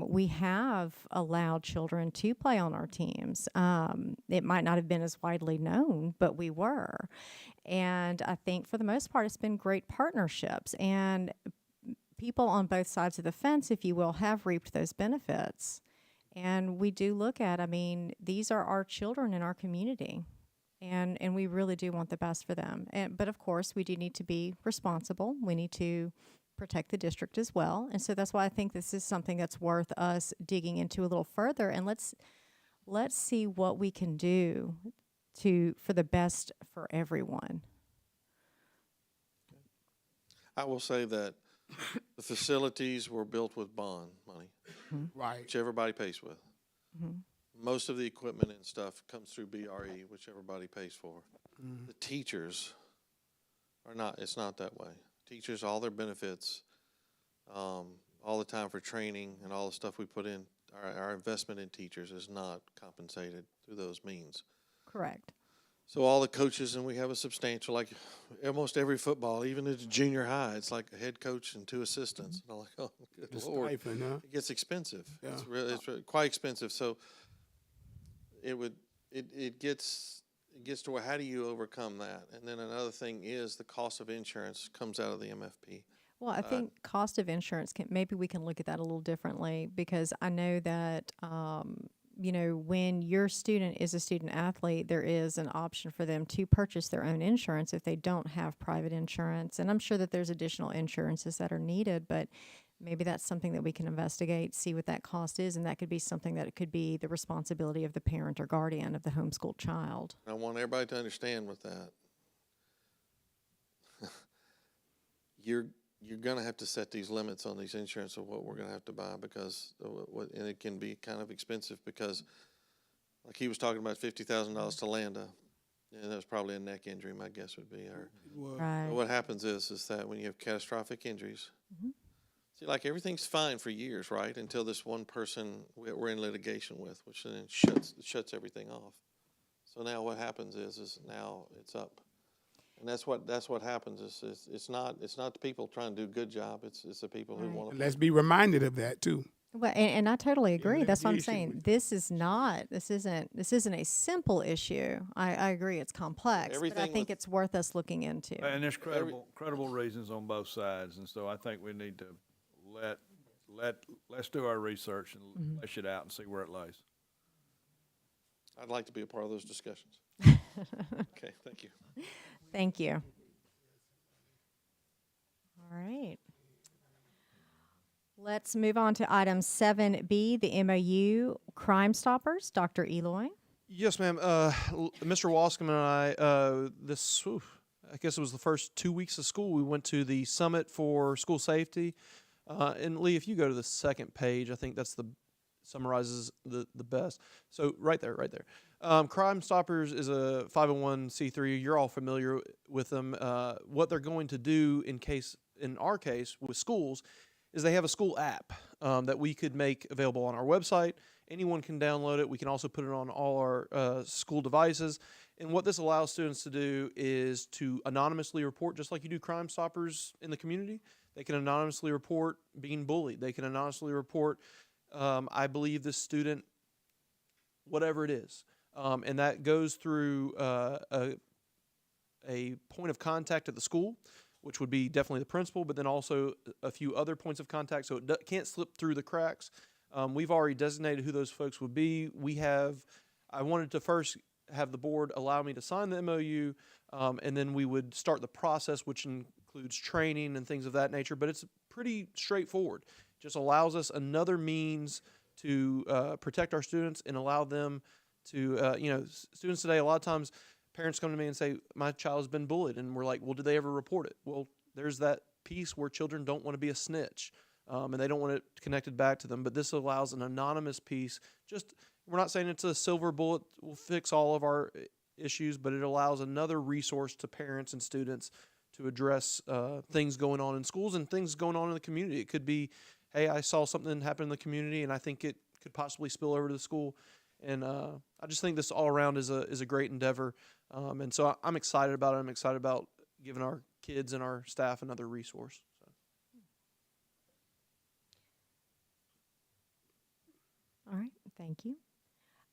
We have allowed children to play on our teams. It might not have been as widely known, but we were. And I think for the most part, it's been great partnerships, and people on both sides of the fence, if you will, have reaped those benefits. And we do look at, I mean, these are our children in our community, and we really do want the best for them. But of course, we do need to be responsible. We need to protect the district as well. And so that's why I think this is something that's worth us digging into a little further. And let's see what we can do for the best for everyone. I will say that the facilities were built with bond money, Right. which everybody pays with. Most of the equipment and stuff comes through BRE, which everybody pays for. The teachers are not, it's not that way. Teachers, all their benefits, all the time for training and all the stuff we put in, our investment in teachers is not compensated through those means. Correct. So all the coaches, and we have a substantial, like almost every football, even at junior high, it's like a head coach and 2 assistants. And I'm like, oh, good The Lord. stipend, huh? It gets expensive. Yeah. It's really quite expensive. So it gets to where, how do you overcome that? And then another thing is the cost of insurance comes out of the MFP. Well, I think cost of insurance, maybe we can look at that a little differently, because I know that, you know, when your student is a student athlete, there is an option for them to purchase their own insurance if they don't have private insurance. And I'm sure that there's additional insurances that are needed, but maybe that's something that we can investigate, see what that cost is, and that could be something that it could be the responsibility of the parent or guardian of the homeschooled child. I want everybody to understand with that. You're going to have to set these limits on these insurance of what we're going to have to buy, because and it can be kind of expensive, because like he was talking about $50,000 to Landa, and that was probably a neck injury, my guess would be. Or Right. what happens is that when you have catastrophic injuries, see, like everything's fine for years, right? Until this one person we're in litigation with, which then shuts everything off. So now what happens is now it's up. And that's what happens. It's not the people trying to do a good job. It's the people who want to. Let's be reminded of that too. Well, and I totally agree. That's what I'm litigation, saying. This isn't a simple issue. I agree. It's complex, but I Everything think it's worth us looking into. And there's credible reasons on both sides, and so I think we need to let's do our research and flesh it out and see where it lays. I'd like to be a part of those discussions. Okay, thank you. Thank you. All right. Let's move on to item 7B, the MOU Crime Stoppers. Dr. Eloy. Yes, ma'am. Mr. Wascom and I, I guess it was the first 2 weeks of school, we went to the Summit for School Safety. And Lee, if you go to the second page, I think that's summarizes the best. So right there. Crime Stoppers is a 501c3. You're all familiar with them. What they're going to do in our case with schools is they have a school app that we could make available on our website. Anyone can download it. We can also put it on all our school devices. And what this allows students to do is to anonymously report, just like you do Crime Stoppers in the community. They can anonymously report being bullied. They can anonymously report, I believe this student, whatever it is. And that goes through a point of contact at the school, which would be definitely the principal, but then also a few other points of contact, so it can't slip through the cracks. We've already designated who those folks would be. I wanted to first have the board allow me to sign the MOU, and then we would start the process, which includes training and things of that nature, but it's pretty straightforward. Just allows us another means to protect our students and allow them to, students today, a lot of times, parents come to me and say, my child has been bullied, and we're like, well, did they ever report it? Well, there's that piece where children don't want to be a snitch, and they don't want it connected back to them, but this allows an anonymous piece. We're not saying it's a silver bullet will fix all of our issues, but it allows another resource to parents and students to address things going on in schools and things going on in the community. It could be, hey, I saw something happen in the community, and I think it could possibly spill over to the school. And I just think this all around is a great endeavor. And so I'm excited about it. I'm excited about giving our kids and our staff another resource. So. All right, thank you.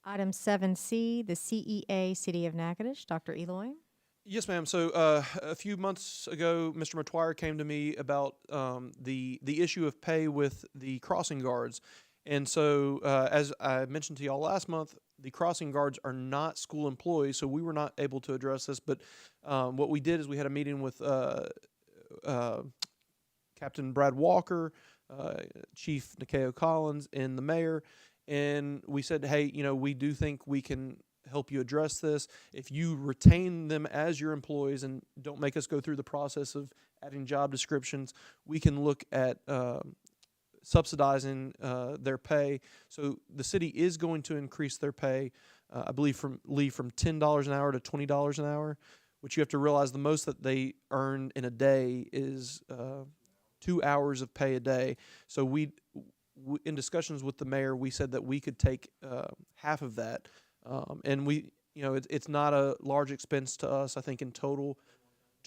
Item 7C, the CEA City of Natchitoches, Dr. Eloy. Yes, ma'am. So a few months ago, Mr. McTwire came to me about the issue of pay with the crossing guards. And so, as I mentioned to y'all last month, the crossing guards are not school employees, so we were not able to address this. But what we did is we had a meeting with Captain Brad Walker, Chief Nikeo Collins, and the mayor, and we said, hey, we do think we can help you address this. If you retain them as your employees and don't make us go through the process of adding job descriptions, we can look at subsidizing their pay. So the city is going to increase their pay, I believe, from $10 an hour to $20 an hour, which you have to realize the most that they earn in a day is 2 hours of pay a day. So we in discussions with the mayor, we said that we could take half of that, and it's not a large expense to us. I think in total,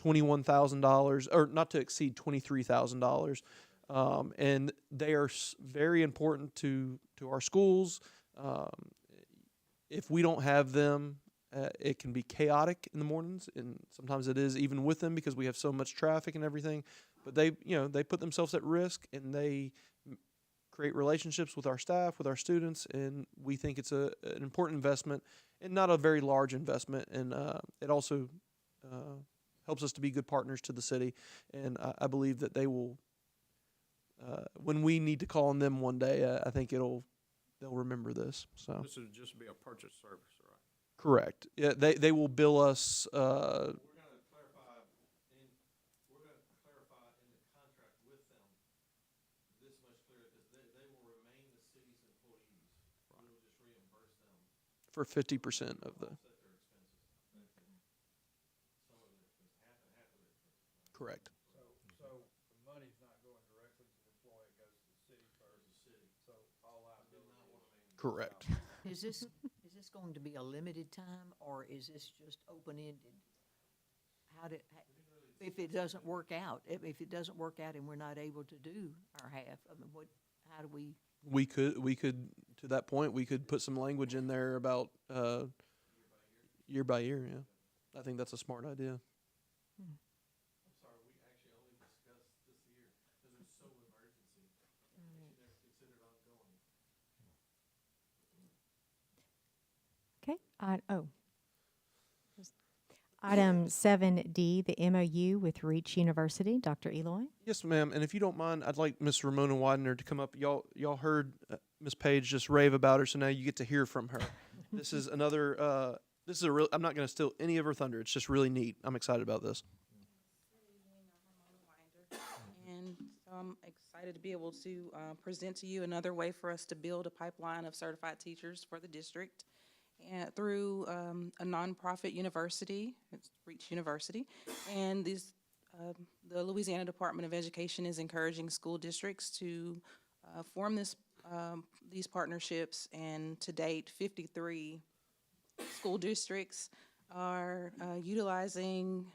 $21,000, or not to exceed $23,000. And they are very important to our schools. If we don't have them, it can be chaotic in the mornings, and sometimes it is even with them because we have so much traffic and everything. But they put themselves at risk, and they create relationships with our staff, with our students, and we think it's an important investment and not a very large investment. And it also helps us to be good partners to the city, and I believe that they will. When we need to call on them one day, I think they'll remember this. So this would just be a purchase service, right? Correct. Yeah, they will bill us. We're going to clarify in the contract with them this much clearer, because they will remain the city's employees. We will just reimburse them For 50% of the. Correct. So the money's not going directly to the employee, it goes to the city first. So all liability. Correct. Is this going to be a limited time, or is this just open-ended? If it doesn't work out, if it doesn't work out and we're not able to do our half, how do we? We could, to that point, we could put some language in there about year by year, yeah. I think that's a smart idea. I'm sorry, we actually only discussed this year because it's so emergency. We should never consider it ongoing. Okay. Item 7D, the MOU with Reach University. Dr. Eloy. Yes, ma'am. And if you don't mind, I'd like Miss Ramona Widener to come up. Y'all heard Miss Page just rave about her, so now you get to hear from her. This is another. This is a real. I'm not going to steal any of her thunder. It's just really neat. I'm excited about this. And I'm excited to be able to present to you another way for us to build a pipeline of certified teachers for the district, and through a nonprofit university, it's Reach University. And these the Louisiana Department of Education is encouraging school districts to form these partnerships, and to date, 53 school districts are utilizing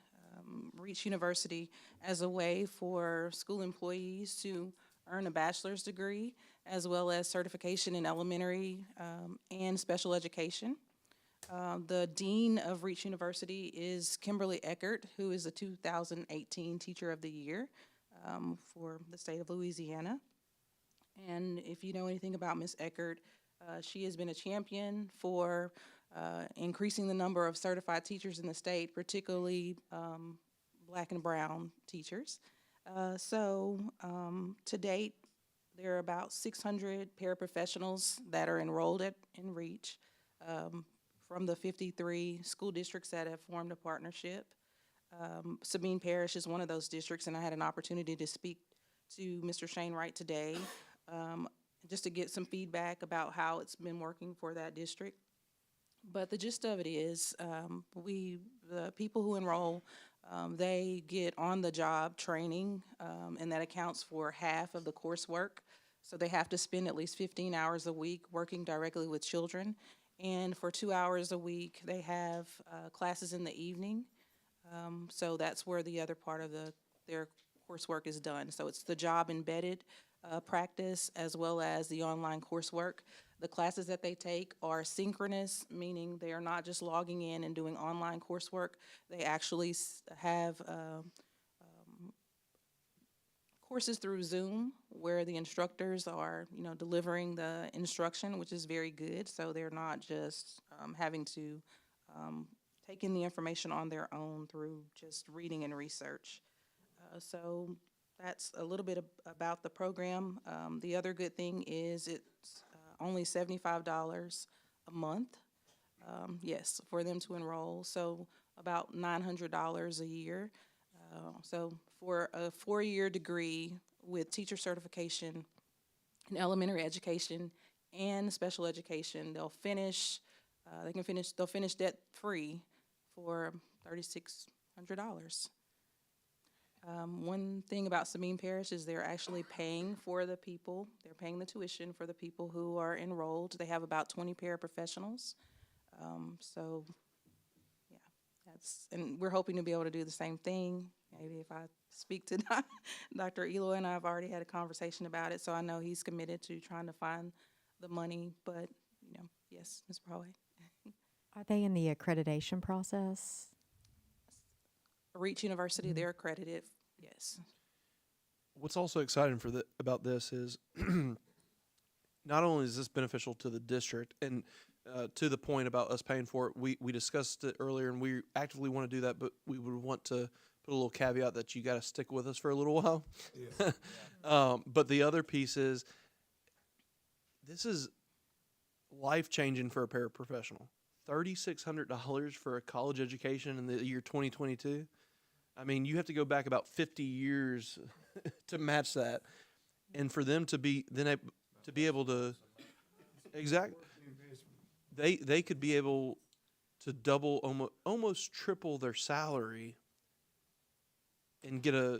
Reach University as a way for school employees to earn a bachelor's degree, as well as certification in elementary and special education. The Dean of Reach University is Kimberly Eckert, who is the 2018 Teacher of the Year for the state of Louisiana. And if you know anything about Ms. Eckert, she has been a champion for increasing the number of certified teachers in the state, particularly Black and brown teachers. To date, there are about 600 paraprofessionals that are enrolled in Reach from the 53 school districts that have formed a partnership. Sabine Parish is one of those districts, and I had an opportunity to speak to Mr. Shane Wright today just to get some feedback about how it's been working for that district. But the gist of it is the people who enroll, they get on-the-job training, and that accounts for half of the coursework. So they have to spend at least 15 hours a week working directly with children. And for 2 hours a week, they have classes in the evening. So that's where the other part of their coursework is done. So it's the job embedded practice as well as the online coursework. The classes that they take are synchronous, meaning they are not just logging in and doing online coursework. They actually have courses through Zoom where the instructors are, delivering the instruction, which is very good. So they're not just having to take in the information on their own through just reading and research. So that's a little bit about the program. The other good thing is it's only $75 a month, yes, for them to enroll. So about $900 a year. So for a 4-year degree with teacher certification in elementary education and special education, they'll finish debt free for $3,600. One thing about Sabine Parish is they're actually paying for the people. They're paying the tuition for the people who are enrolled. They have about 20 paraprofessionals. And we're hoping to be able to do the same thing. Maybe if I speak to Dr. Eloy, and I've already had a conversation about it, so I know he's committed to trying to find the money. But, yes, Ms. Broadway. Are they in the accreditation process? Reach University, they're accredited, yes. What's also exciting about this is not only is this beneficial to the district, and to the point about us paying for it, we discussed it earlier, and we actively want to do that, but we would want to put a little caveat that you got to stick with us for a little while. Yes. But the other piece is, this is life-changing for a paraprofessional. $3,600 for a college education in the year 2022. I mean, you have to go back about 50 years to match that, and for them to be able to they could be able to double, almost triple their salary, and get a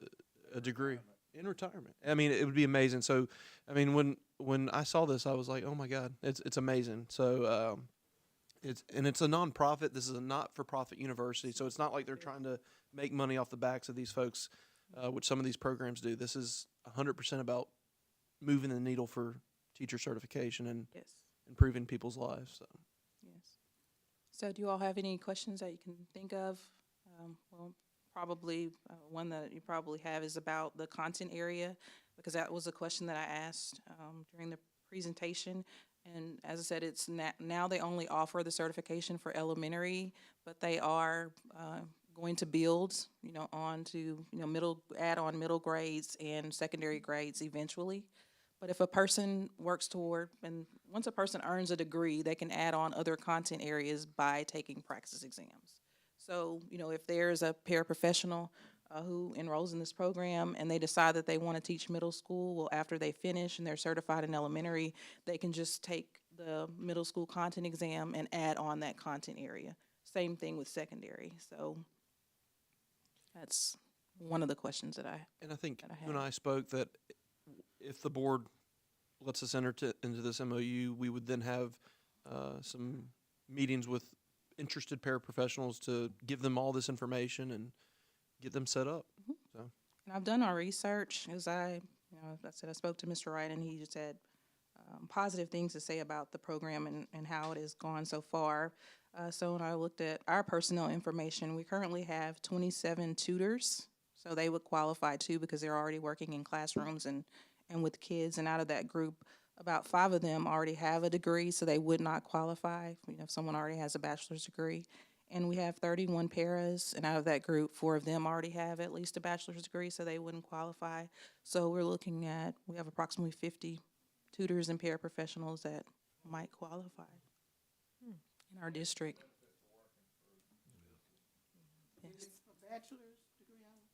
degree in retirement. I mean, it would be amazing. So, I mean, when I saw this, I was like, oh my God, it's amazing. So. It's a nonprofit. This is a not-for-profit university, so it's not like they're trying to make money off the backs of these folks, which some of these programs do. This is 100% about moving the needle for teacher certification and improving people's lives. So. Yes. So do you all have any questions that you can think of? Well, probably one that you probably have is about the content area, because that was a question that I asked during the presentation. And as I said, it's now they only offer the certification for elementary, but they are going to build, on to, add on middle grades and secondary grades eventually. But if a person works toward, and once a person earns a degree, they can add on other content areas by taking practice exams. So, if there's a paraprofessional who enrolls in this program and they decide that they want to teach middle school, well, after they finish and they're certified in elementary, they can just take the middle school content exam and add on that content area. Same thing with secondary. So that's one of the questions that I. And I think that I you and had. I spoke that if the board lets us enter into this MOU, we would then have some meetings with interested paraprofessionals to give them all this information and get them set up. So And I've done our research, as I said, I spoke to Mr. Wright, and he just had positive things to say about the program and how it has gone so far. So when I looked at our personnel information, we currently have 27 tutors, so they would qualify too because they're already working in classrooms and with kids. And out of that group, about 5 of them already have a degree, so they would not qualify. If someone already has a bachelor's degree. And we have 31 paras, and out of that group, 4 of them already have at least a bachelor's degree, so they wouldn't qualify. So we have approximately 50 tutors and paraprofessionals that might qualify in our district.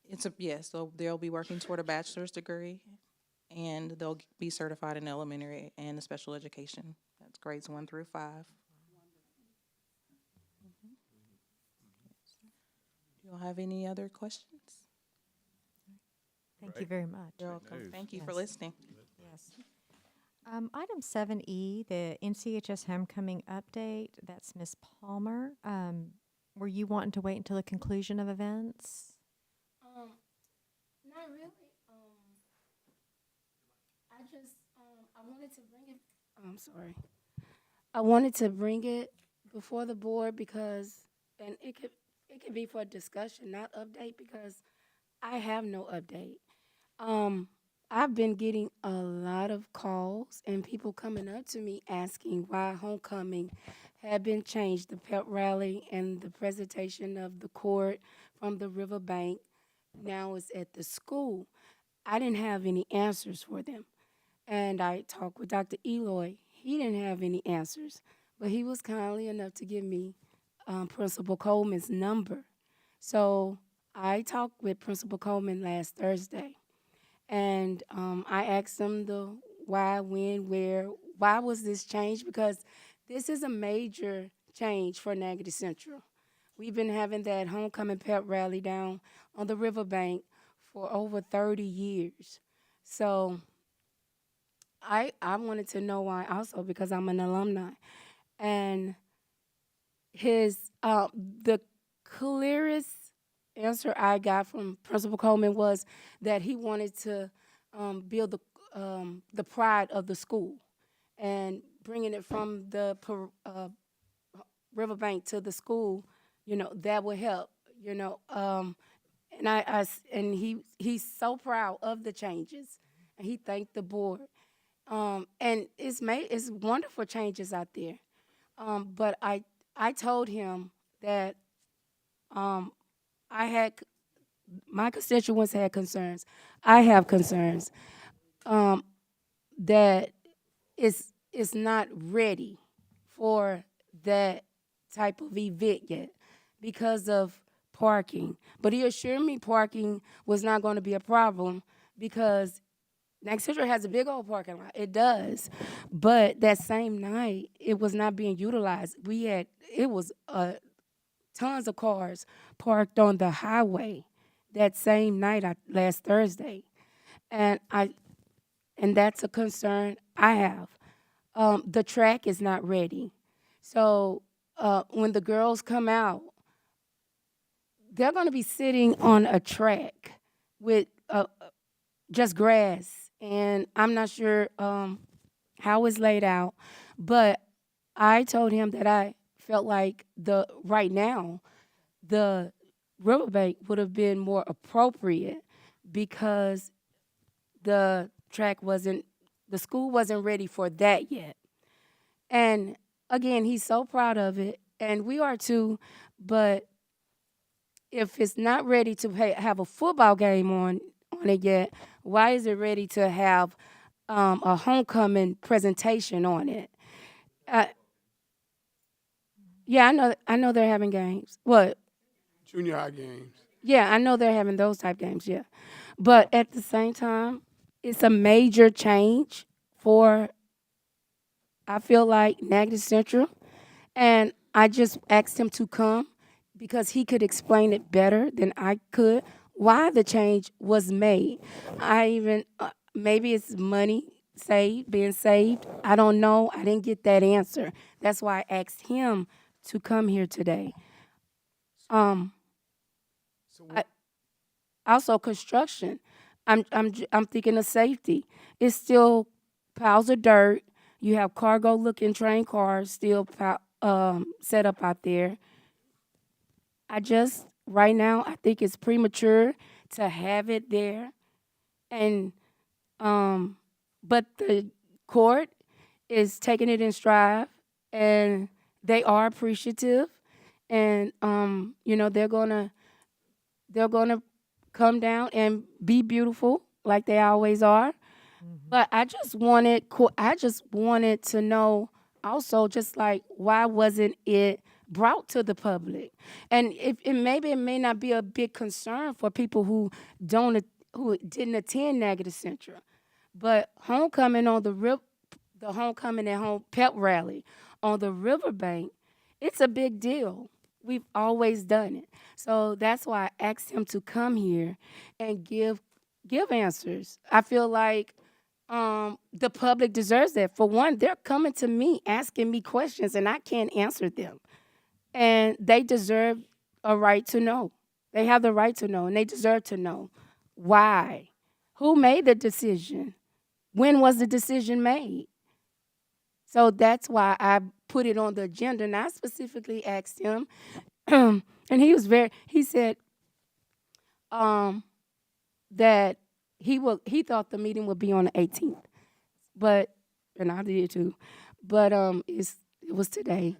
Yes. Yes, so they'll be working toward a bachelor's degree, and they'll be certified in elementary and special education. That's grades 1 through 5. Do you all have any other questions? Thank you very much. You're welcome. Thank you for Yes. listening. Yes. Item 7E, the NCHS homecoming update. That's Ms. Palmer. Were you wanting to wait until the conclusion of events? Not really. I wanted to bring it. I'm sorry. I wanted to bring it before the board because, and it could be for discussion, not update, because I have no update. I've been getting a lot of calls and people coming up to me asking why homecoming had been changed, the pep rally and the presentation of the court from the riverbank now is at the school. I didn't have any answers for them. And I talked with Dr. Eloy. He didn't have any answers, but he was kindly enough to give me Principal Coleman's number. So I talked with Principal Coleman last Thursday, and I asked him the why, when, where, why was this changed? Because this is a major change for Natchitoches Central. We've been having that homecoming pep rally down on the riverbank for over 30 years. So I wanted to know why also because I'm an alumni. And the clearest answer I got from Principal Coleman was that he wanted to build the pride of the school and bringing it from the riverbank to the school, that would help, and he's so proud of the changes, and he thanked the board. And it's wonderful changes out there. But I told him that my constituents had concerns. I have concerns that it's not ready for that type of event yet because of parking. But he assured me parking was not going to be a problem because Natchitoches Central has a big old parking lot. It does. But that same night, it was not being utilized. It was tons of cars parked on the highway that same night, last Thursday. And that's a concern I have. The track is not ready. So when the girls come out, they're going to be sitting on a track with just grass. And I'm not sure how it's laid out, but I told him that I felt like right now the riverbank would have been more appropriate because the school wasn't ready for that yet. And again, he's so proud of it, and we are too, but if it's not ready to have a football game on it yet, why is it ready to have a homecoming presentation on it? Yeah, I know they're having games. What? Junior high games. Yeah, I know they're having those type games, yeah. But at the same time, it's a major change for, I feel like, Natchitoches Central. And I just asked him to come because he could explain it better than I could why the change was made. I even, maybe it's money being saved. I don't know. I didn't get that answer. That's why I asked him to come here today. Also construction. I'm thinking of safety. It's still piles of dirt. You have cargo looking train cars still set up out there. Right now, I think it's premature to have it there. And, but the court is taking it in stride, and they are appreciative. And, they're gonna come down and be beautiful like they always are. But I just wanted to know also, just like, why wasn't it brought to the public? And maybe it may not be a big concern for people who didn't attend Negative Central, but homecoming the homecoming at home pep rally on the riverbank, it's a big deal. We've always done it. So that's why I asked him to come here and give answers. I feel like the public deserves that. For one, they're coming to me asking me questions, and I can't answer them. And they deserve a right to know. They have the right to know, and they deserve to know why. Who made the decision? When was the decision made? So that's why I put it on the agenda, and I specifically asked him, and he said that he thought the meeting would be on the 18th, and I did too, but it was today.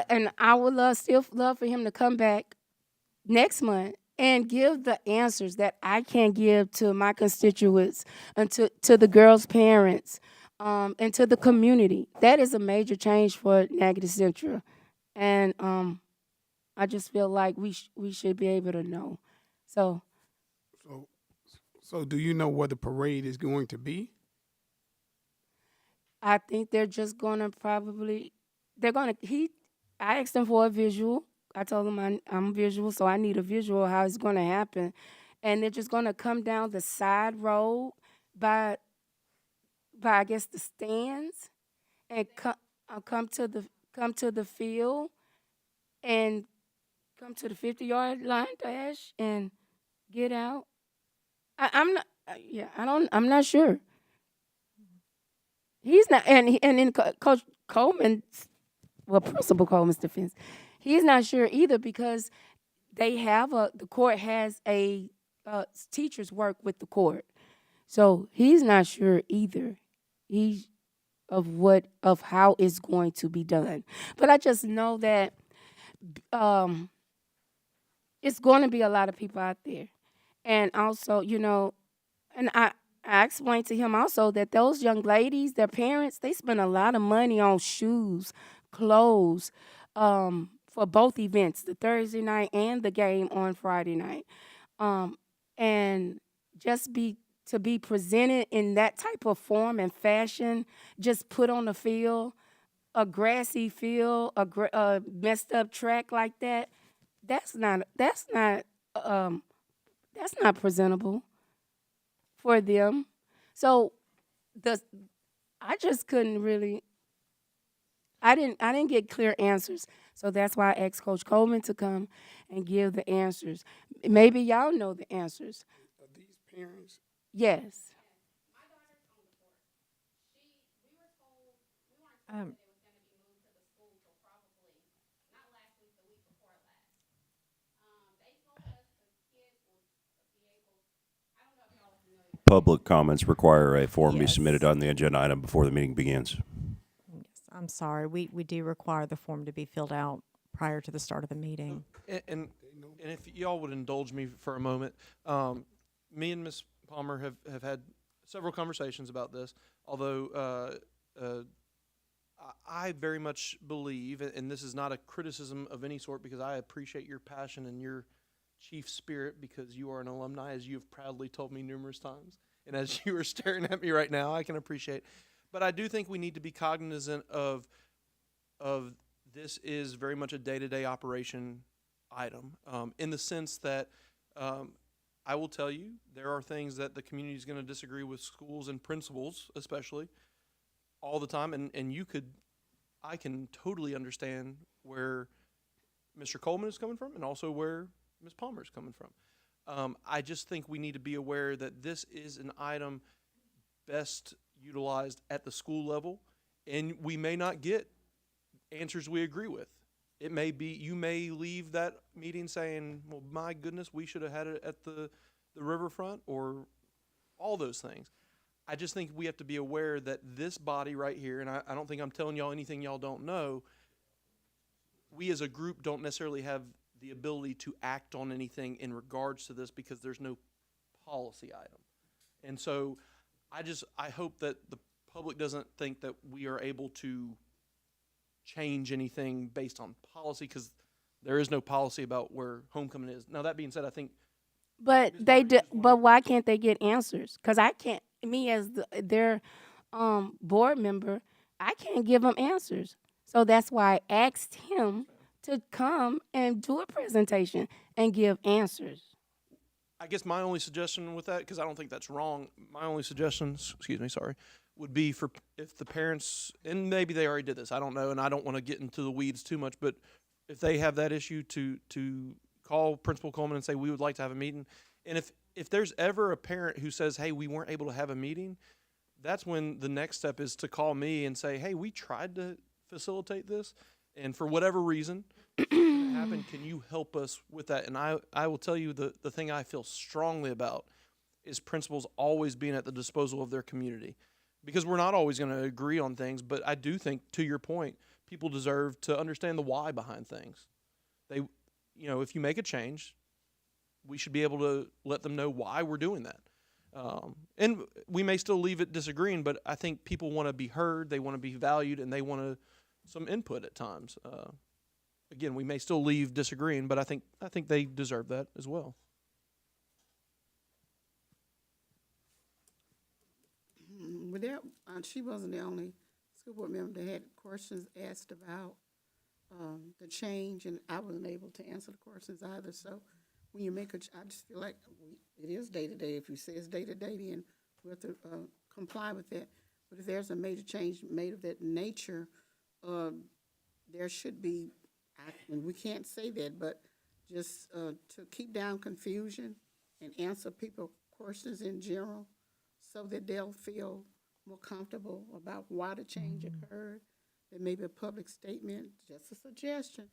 And I would still love for him to come back next month and give the answers that I can't give to my constituents and to the girls' parents, and to the community. That is a major change for Negative Central. And I just feel like we should be able to know. So do you know where the parade is going to be? I think they're just gonna I asked them for a visual. I told them I'm visual, so I need a visual how it's gonna happen. And they're just gonna come down the side road by I guess the stands, and come to the field, and come to the 50-yard line dash and get out. I'm not sure. He's not, and in Coach Coleman's, Principal Coleman's defense, he's not sure either, because the court has teachers work with the court, so he's not sure either. Of how it's going to be done. But I just know that it's going to be a lot of people out there. And also, and I explained to him also that those young ladies, their parents, they spend a lot of money on shoes, clothes, for both events, the Thursday night and the game on Friday night. And just to be presented in that type of form and fashion, just put on the field, a grassy field, a messed up track like that, that's not presentable for them. So I just couldn't really. I didn't get clear answers. So that's why I asked Coach Coleman to come and give the answers. Maybe y'all know the answers. Are these parents? Yes. Public comments require a form be Yes. submitted on the agenda item before the meeting begins. Yes, I'm sorry. We do require the form to be filled out prior to the start of the meeting. And if y'all would indulge me for a moment, me and Ms. Palmer have had several conversations about this, although I very much believe, and this is not a criticism of any sort, because I appreciate your passion and your chief spirit, because you are an alumni, as you have proudly told me numerous times, and as you are staring at me right now, I can appreciate. But I do think we need to be cognizant of this is very much a day-to-day operation item, in the sense that I will tell you, there are things that the community is going to disagree with schools and principals, especially, all the time. And I can totally understand where Mr. Coleman is coming from and also where Ms. Palmer is coming from. I just think we need to be aware that this is an item best utilized at the school level, and we may not get answers we agree with. It may be, you may leave that meeting saying, well, my goodness, we should have had it at the riverfront, or all those things. I just think we have to be aware that this body right here, and I don't think I'm telling y'all anything y'all don't know, we as a group don't necessarily have the ability to act on anything in regards to this because there's no policy item. And so I hope that the public doesn't think that we are able to change anything based on policy, because there is no policy about where homecoming is. Now, that being said, I think. But but why can't they get answers? Because I can't. Me as their board member, I can't give them answers. So that's why I asked him to come and do a presentation and give answers. I guess my only suggestion with that, because I don't think that's wrong, my only suggestion, would be for if the parents, and maybe they already did this, I don't know, and I don't want to get into the weeds too much, but if they have that issue, to call Principal Coleman and say, we would like to have a meeting. And if there's ever a parent who says, hey, we weren't able to have a meeting, that's when the next step is to call me and say, hey, we tried to facilitate this, and for whatever reason, it didn't happen. Can you help us with that? And I will tell you the thing I feel strongly about is principals always being at the disposal of their community, because we're not always going to agree on things, but I do think, to your point, people deserve to understand the why behind things. If you make a change, we should be able to let them know why we're doing that. And we may still leave it disagreeing, but I think people want to be heard, they want to be valued, and they want some input at times. Again, we may still leave disagreeing, but I think they deserve that as well. She wasn't the only school board member that had questions asked about the change, and I wasn't able to answer the questions either. So when you make I just feel like it is day-to-day. If you say it's day-to-day, then we have to comply with that. But if there's a major change made of that nature, there should be, and we can't say that, but just to keep down confusion and answer people's questions in general so that they'll feel more comfortable about why the change occurred. There may be a public statement, just a suggestion,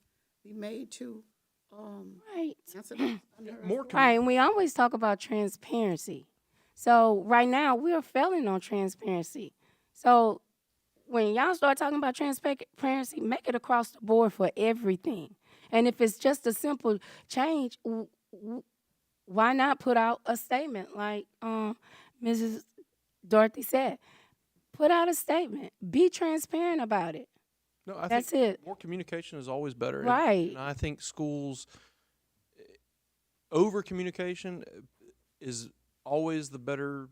be made to answer that. Right, and we always talk about transparency. So right now, we're failing on transparency. So when y'all start talking about transparency, make it across the board for everything. And if it's just a simple change, why not put out a statement like Mrs. Dorothy said? Put out a statement. Be transparent about it. No, I That's think it. more communication is always better. Right. And I think schools, over communication is always the better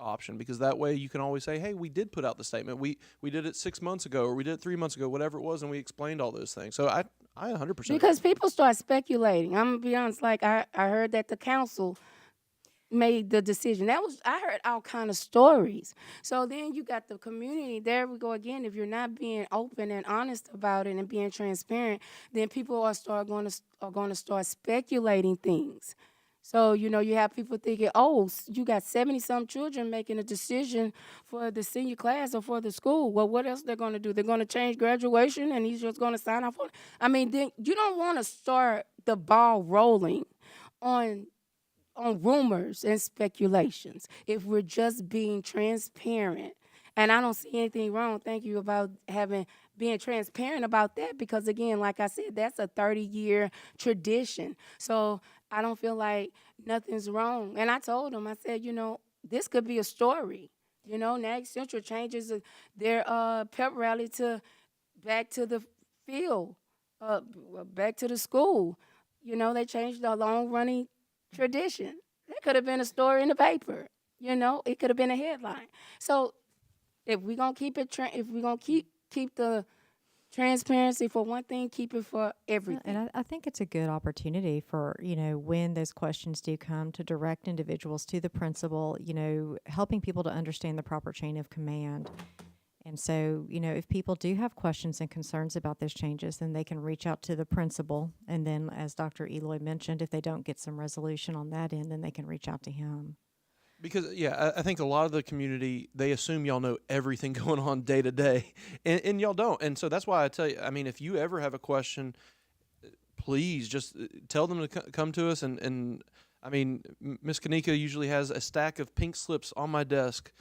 option, because that way you can always say, hey, we did put out the statement. We did it 6 months ago, or we did it 3 months ago, whatever it was, and we explained all those things. So I 100%. Because people start speculating. I'm going to be honest, like I heard that the council made the decision. I heard all kind of stories. So then you got the community. There we go again. If you're not being open and honest about it and being transparent, then people are going to start speculating things. So, you have people thinking, oh, you got 70-some children making a decision for the senior class or for the school. Well, what else they're going to do? They're going to change graduation and he's just going to sign off on it. I mean, then you don't want to start the ball rolling on rumors and speculations if we're just being transparent. And I don't see anything wrong, thank you, about being transparent about that, because again, like I said, that's a 30-year tradition. So I don't feel like nothing's wrong. And I told them, I said, this could be a story. Nag Central changes their pep rally back to the field, back to the school. They changed the long-running tradition. That could have been a story in the paper. It could have been a headline. So if we're gonna keep it, if we're gonna keep the transparency for one thing, keep it for everything. And I think it's a good opportunity for, when those questions do come, to direct individuals to the principal, helping people to understand the proper chain of command. And so, if people do have questions and concerns about those changes, then they can reach out to the principal. And then, as Dr. Eloy mentioned, if they don't get some resolution on that end, then they can reach out to him. Because, I think a lot of the community, they assume y'all know everything going on day to day, and y'all don't. And so that's why I tell you, if you ever have a question, please just tell them to come to us. And Ms. Kanika usually has a stack of pink slips on my desk,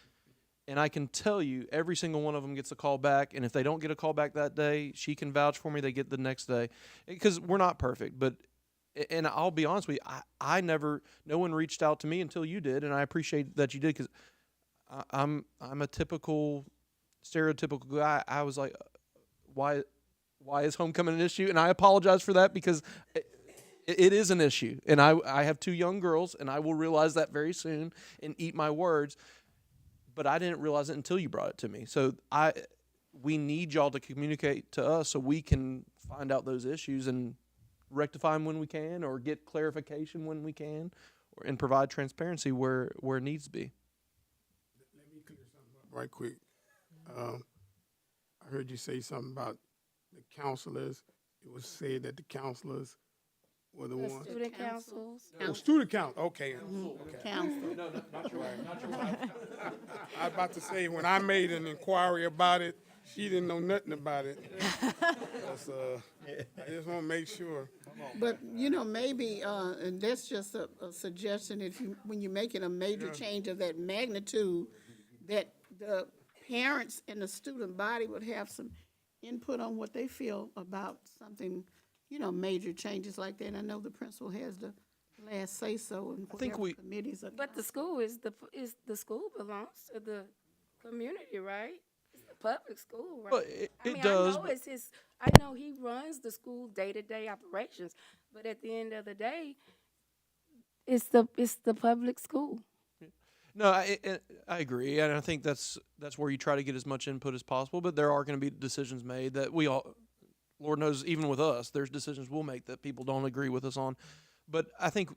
and I can tell you every single one of them gets a call back. And if they don't get a call back that day, she can vouch for me, they get the next day. Because we're not perfect, but... And I'll be honest with you, no one reached out to me until you did, and I appreciate that you did, because I'm a stereotypical guy. I was like, why is homecoming an issue? And I apologize for that, because it is an issue. And I have 2 young girls, and I will realize that very soon and eat my words. But I didn't realize it until you brought it to me. So we need y'all to communicate to us so we can find out those issues and rectify them when we can, or get clarification when we can, and provide transparency where it needs to be. Let me clear something up right quick. I heard you say something about the counselors. It was said that the counselors were the ones. Student councils. Oh, student council. Okay. Council. No, not your wife. I was about to say, when I made an inquiry about it, she didn't know nothing about it. I just want to make sure. But, maybe, and that's just a suggestion, when you're making a major change of that magnitude, that the parents and the student body would have some input on what they feel about something, major changes like that. And I know the principal has the last say-so, and whatever committees are. But the school the school belongs to the community, right? It's the public school, right? Well, it does. I know he runs the school day-to-day operations, but at the end of the day, it's the public school. No, I agree, and I think that's where you try to get as much input as possible. But there are going to be decisions made that we all, Lord knows, even with us, there's decisions we'll make that people don't agree with us on. But I think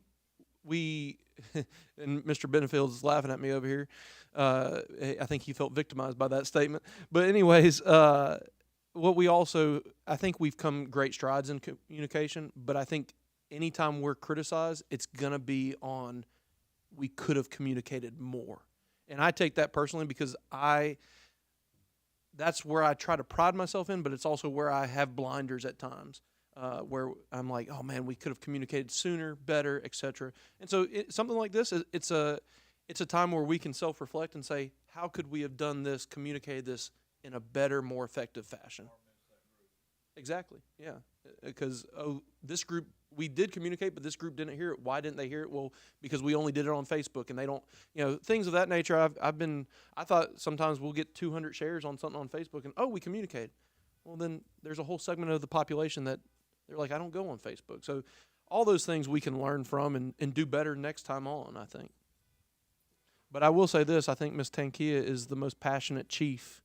and Mr. Benefield is laughing at me over here. I think he felt victimized by that statement. But anyways, I think we've come great strides in communication, but I think anytime we're criticized, it's going to be on we could have communicated more. And I take that personally, because that's where I try to pride myself in, but it's also where I have blinders at times, where I'm like, oh man, we could have communicated sooner, better, etc. And so something like this, it's a time where we can self-reflect and say, how could we have done this, communicated this in a better, more effective fashion? Exactly, yeah. Because this group, we did communicate, but this group didn't hear it. Why didn't they hear it? Well, because we only did it on Facebook, and they don't, things of that nature. I thought sometimes we'll get 200 shares on something on Facebook, and we communicated. Well, then there's a whole segment of the population that they're like, I don't go on Facebook. So all those things we can learn from and do better next time on, I think. But I will say this, I think Ms. Tankia is the most passionate chief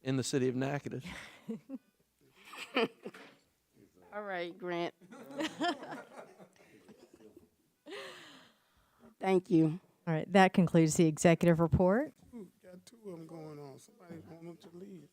in the city of Natchitoches. All right, Grant. Thank you. All right, that concludes the executive report. Got 2 of them going on. Somebody want them to leave.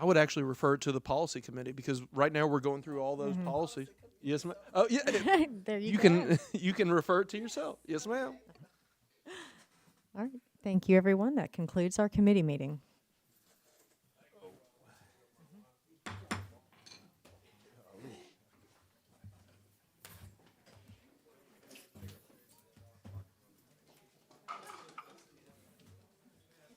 I would actually refer it to the policy committee, because right now we're going through all those policies. Yes, ma'am. Oh, yeah. There you go. You can refer it to yourself. Yes, ma'am. All right. Thank you, everyone. That concludes our committee meeting.